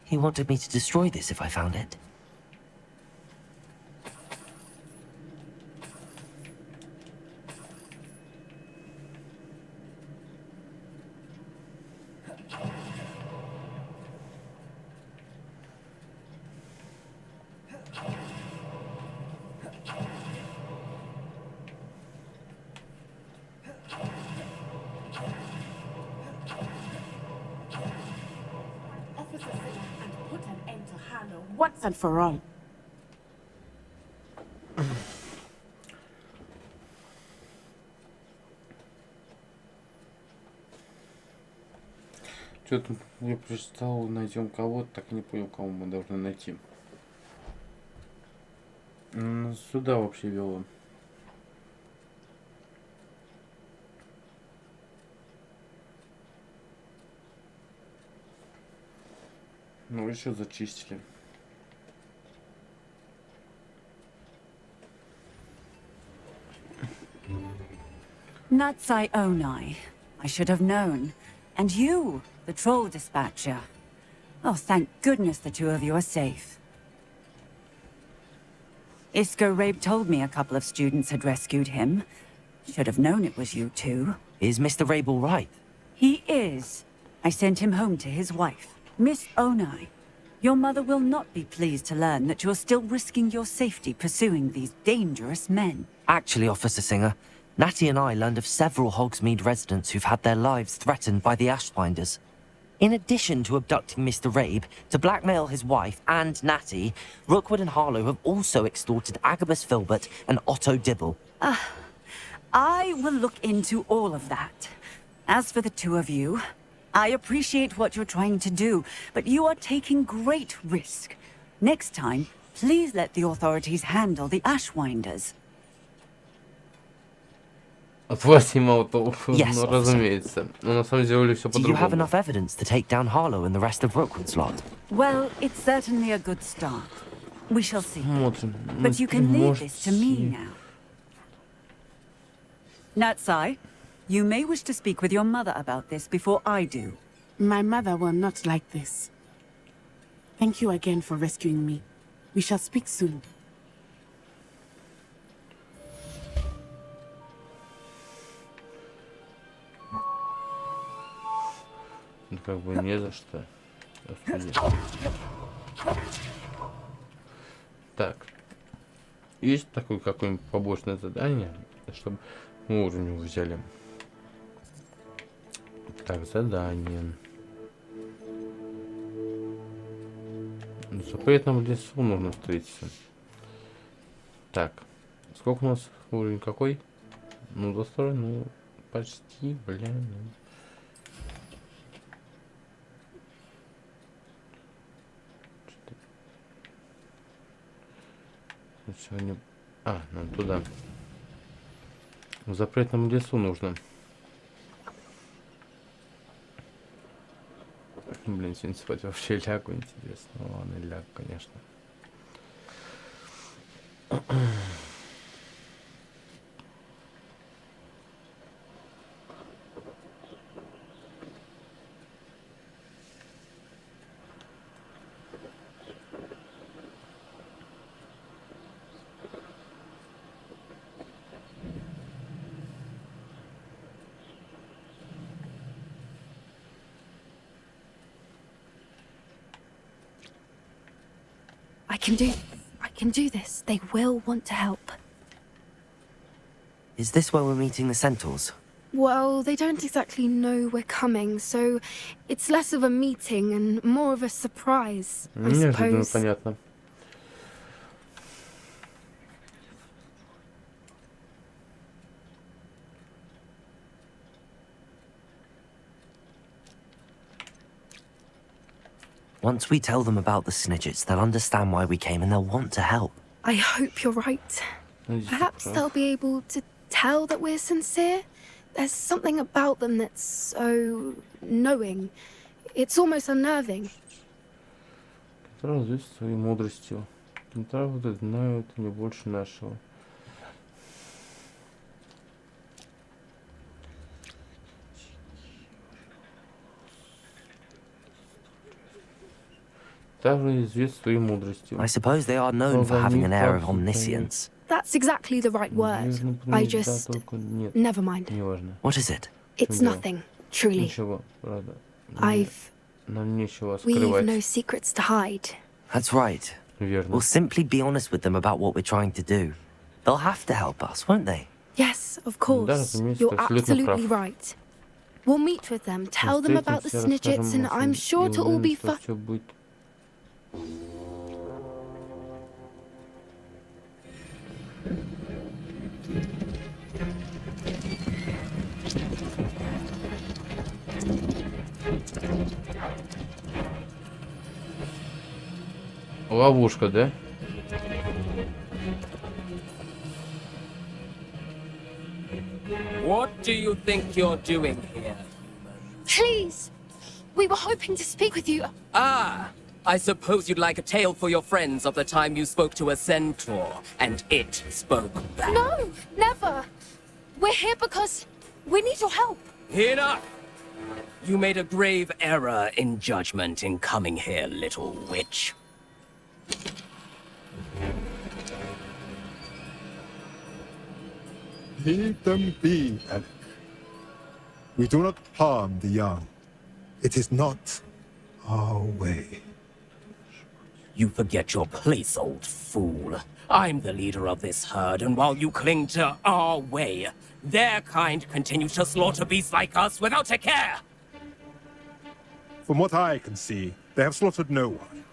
He wanted me to destroy this if I found it. Officer Singer, and put an end to Harlow once and for all. Что-то я прочитал, найдем кого-то, так и не понял, кого мы должны найти. Сюда вообще вело. Ну, еще зачистили. Natsai Onai. I should have known. And you, the troll dispatcher. Oh, thank goodness the two of you are safe. Isco Rabe told me a couple of students had rescued him. Should have known it was you two. Is Mr. Rabe all right? He is. I sent him home to his wife, Miss Onai. Your mother will not be pleased to learn that you're still risking your safety pursuing these dangerous men. Actually, Officer Singer, Natty and I learned of several Hogsmeade residents who've had their lives threatened by the Ashfinders. In addition to abducting Mr. Rabe, to blackmail his wife and Natty, Rookwood and Harlow have also extorted Agabus Filbert and Otto Dibble. I will look into all of that. As for the two of you, I appreciate what you're trying to do, but you are taking great risk. Next time, please let the authorities handle the Ashwinders. Yes, ну, разумеется. Но на самом деле все Do you have по-другому. enough evidence to take down Harlow and the rest of Rookwood's lot? Well, it's certainly a good start. We shall see. Смотрим. But you can leave this to me now. Natsai, you may wish to speak with your mother about this before I do. My mother will not like this. Thank you again for rescuing me. We shall speak soon. Ну, как бы не за что. Господи. Так. Есть такое какое-нибудь побочное задание, чтобы мы уровень взяли. Так, задание. В запретном лесу нужно встретиться. Так. Сколько у нас уровень какой? Ну, достойно, ну, почти, блин. Сегодня... А, нам туда. В запретном лесу нужно. Блин, сегодня спать вообще лягу, интересно. Ну, ладно, ляг, конечно. I can do this. They will want to help. Is this where we're meeting the Centaurs? Well, they don't exactly know we're coming, so it's less of a meeting and more of a surprise, I suppose. Понятно. Once we tell them about the snidgets, they'll understand why we came and they'll want to help. I hope you're right. Perhaps they'll be able to tell that we're sincere. There's something about them that's so knowing. It's almost unnerving. Разве своей мудростью. Кентавры знают не больше нашего. I suppose they are known for having an air of omniscience. That's exactly the right word. I just... Never mind. What is it? It's nothing, truly. We've no secrets to hide. That's right. We'll simply be honest with them about what we're trying to do. They'll have to help us, won't they? Yes, of course. You're absolutely right. We'll meet with them, tell them about the snidgets, and I'm sure it'll all be fun. Ловушка, да? What do you think you're doing here? Please! We were hoping to speak with you. Ah! I suppose you'd like a tale for your friends of the time you spoke to a centaur, and it spoke back. No! Never! We're here because we need your help. Enough! You made a grave error in judgment in coming here, little witch. Leave them be, Alec. We do not harm the young. It is not our way. You forget your place, old fool. I'm the leader of this herd, and while you cling to our way, their kind continues to slaughter beasts like us without a care! From what I can see, they have slaughtered no one.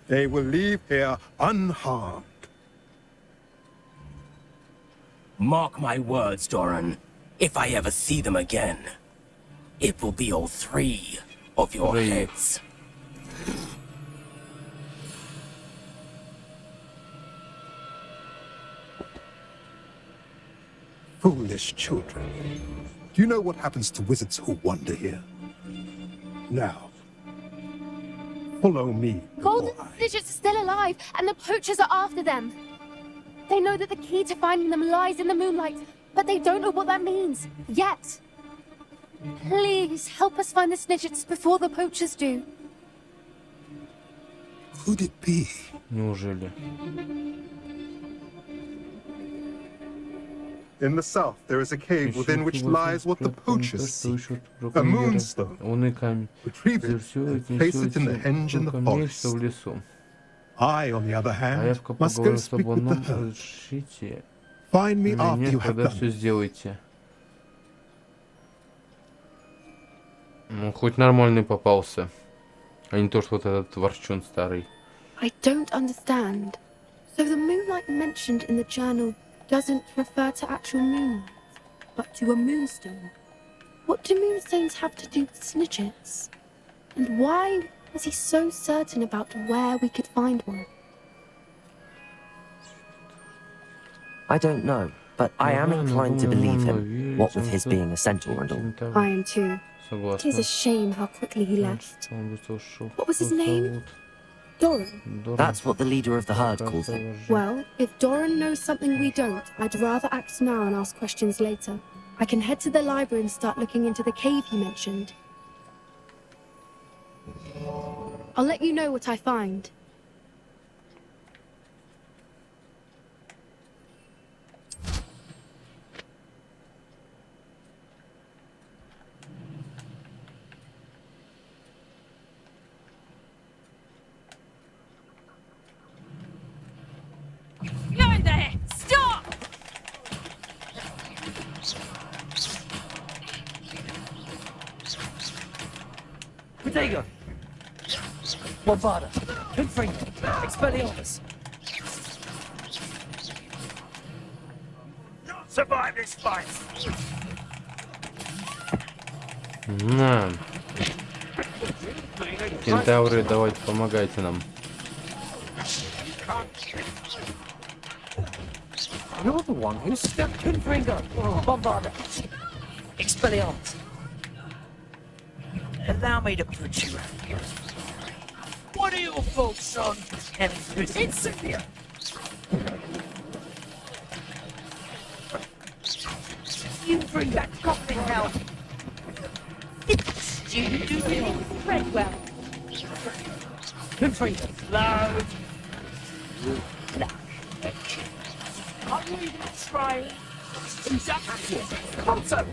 They will leave here unharmed. Mark my words, Doran. If I ever see them again, it will be all three of your heads. Foolish children. Do you know what happens to wizards who wander here? Now, follow me. Golden Snidgets are still alive, and the poachers are after them. They know that the key to finding them lies in the moonlight, but they don't know what that means, yet. Please, help us find the Snidgets before the poachers do. Could it be? Неужели? In the south, there is a cave within which lies what the poachers seek. A moonstone. Retrieve it and place it in the henge in the forest. I, on the other hand, must go speak with the herd. Find me after you have done. Ну, хоть нормальный попался. А не то, что вот этот ворчун старый. I don't understand. So the moonlight mentioned in the journal doesn't refer to actual moonlight, but to a moonstone. What do moonstones have to do with snidgets? And why was he so certain about where we could find one? I don't know, but I am inclined to believe him, what with his being a centaur and all. I am too. It is a shame how quickly he left. What was his name? Doran? That's what the leader of the herd calls him. Well, if Doran knows something we don't, I'd rather act now and ask questions later. I can head to the library and start looking into the cave he mentioned. I'll let you know what I find. No there! Stop! Protego! Bombada! Confringo! Expelliarmus! Survive this fight! На. Кентавры, давайте помогайте нам. You're the one who stuck Confringo. Bombarda. Expelliarmus. Allow me to put you out here. What are your thoughts on Incendia? You bring that coffin now. You do it very well. Confringo. Loud. Are you even trying? Induction! Concert!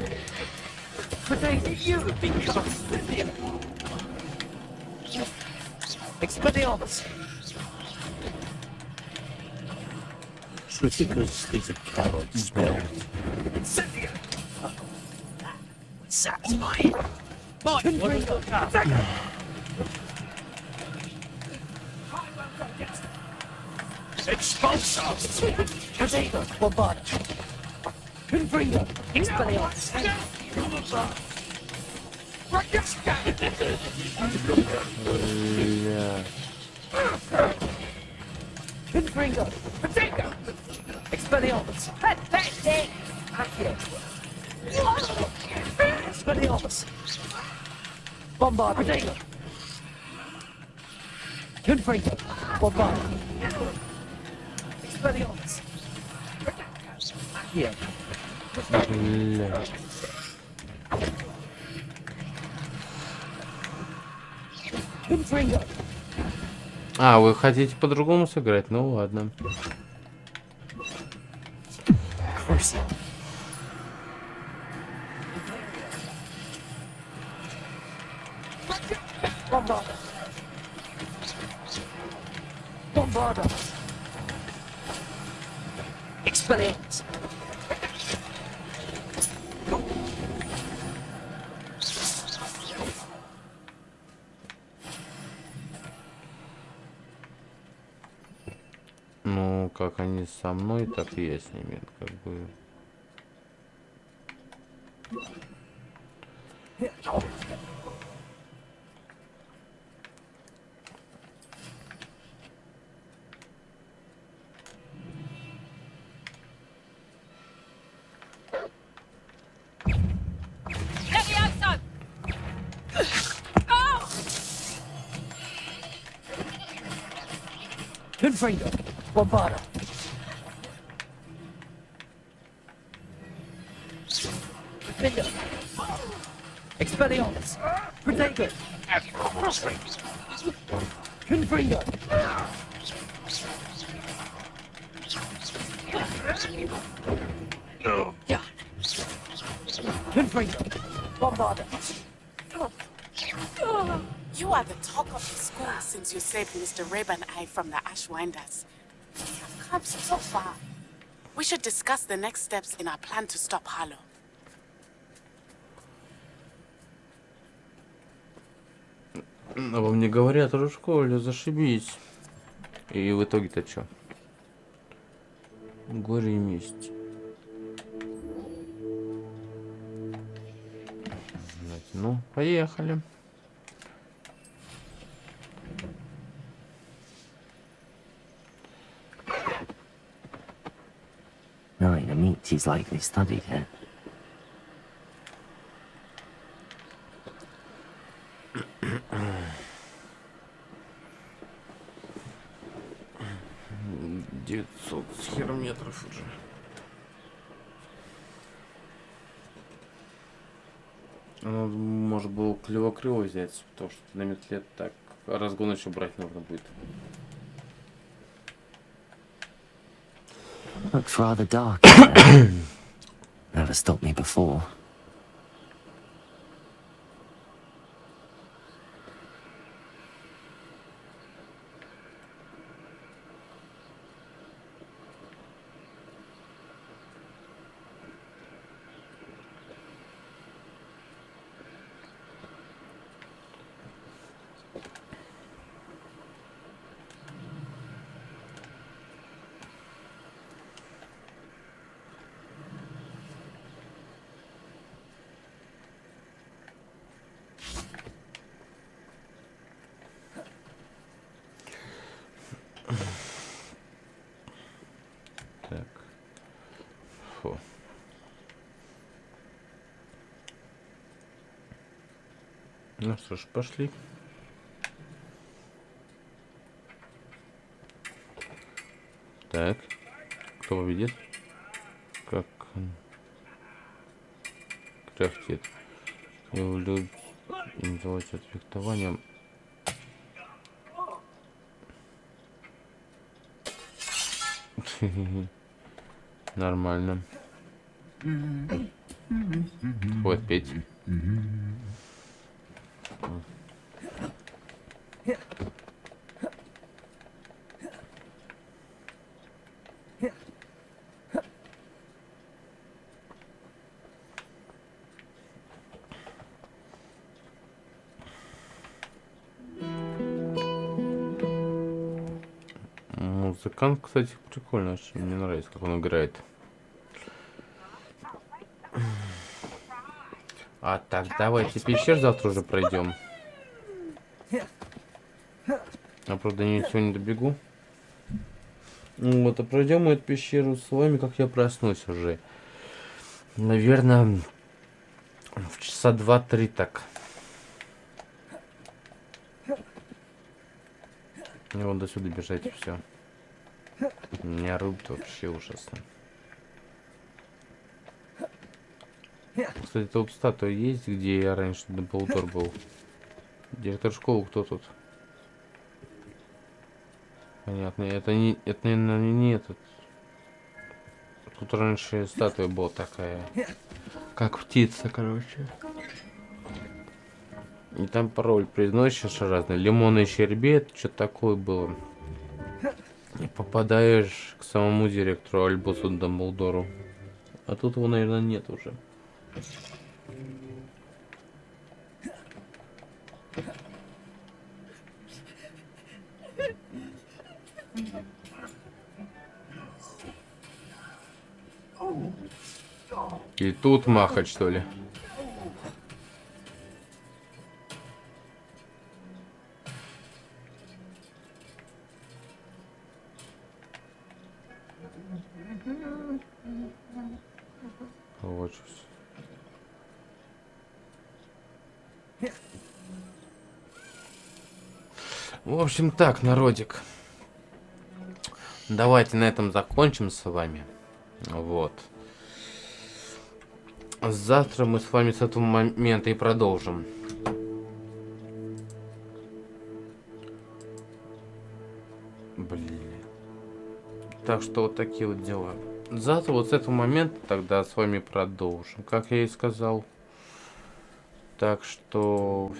But you have been cast with him. Expelliarmus! Triticus is a coward spell. Incendia! Satisfying. Confringo! Expulsor! Potato! Bombarda! Confringo! Expelliarmus! Confringo! Potato! Expelliarmus! Pathetic! Expelliarmus! Bombarda! Potato! Confringo! Bombarda! Expelliarmus! Here. Confringo! А, вы хотите по-другому сыграть? Ну ладно. Bombarda! Bombarda! Expelliarmus! Ну, как они со мной, так и я с ними, как бы. Confringo! Bombarda! Confringo! Expelliarmus! Protego! Confringo! Confringo! Bombarda! You are the talk of the school since you saved Mr. Reb and I from the Ashwinders. We have come so far. We should discuss the next steps in our plan to stop Harlow. Обо мне говорят уже в школе, зашибись. И в итоге-то что? Горе и месть. Ну, поехали. Knowing the meat he's likely studied here. С хером метров уже. Надо, может, было клево-крыло взять, потому что на метле так разгон еще брать нужно будет. Looks rather dark. Never stopped me before. Ну что ж, пошли. Так. Кто победит? Как кряхтит. И называется фехтованием. Нормально. Хватит петь. Музыкант, кстати, прикольно, очень мне нравится, как он играет. А так, давайте пещер завтра уже пройдем. А правда, я сегодня добегу. Вот, а пройдем мы эту пещеру с вами, как я проснусь уже. Наверное, в часа 2-3 так. И вот до сюда бежать, и все. Меня рубит вообще ужасно. Кстати, тут статуя есть, где я раньше на полутор был. Директор школы кто тут? Понятно, это не, это, наверное, не этот. Тут раньше статуя была такая, как птица, короче. И там пароль произносишь разные. Лимонный щербет, что-то такое было. И попадаешь к самому директору Альбусу Дамблдору. А тут его, наверное, нет уже. И тут махать, что ли? Вот. В общем так, народик. Давайте на этом закончим с вами. Вот. Завтра мы с вами с этого момента и продолжим. Блин. Так что вот такие вот дела. Завтра вот с этого момента тогда с вами продолжим, как я и сказал. Так что...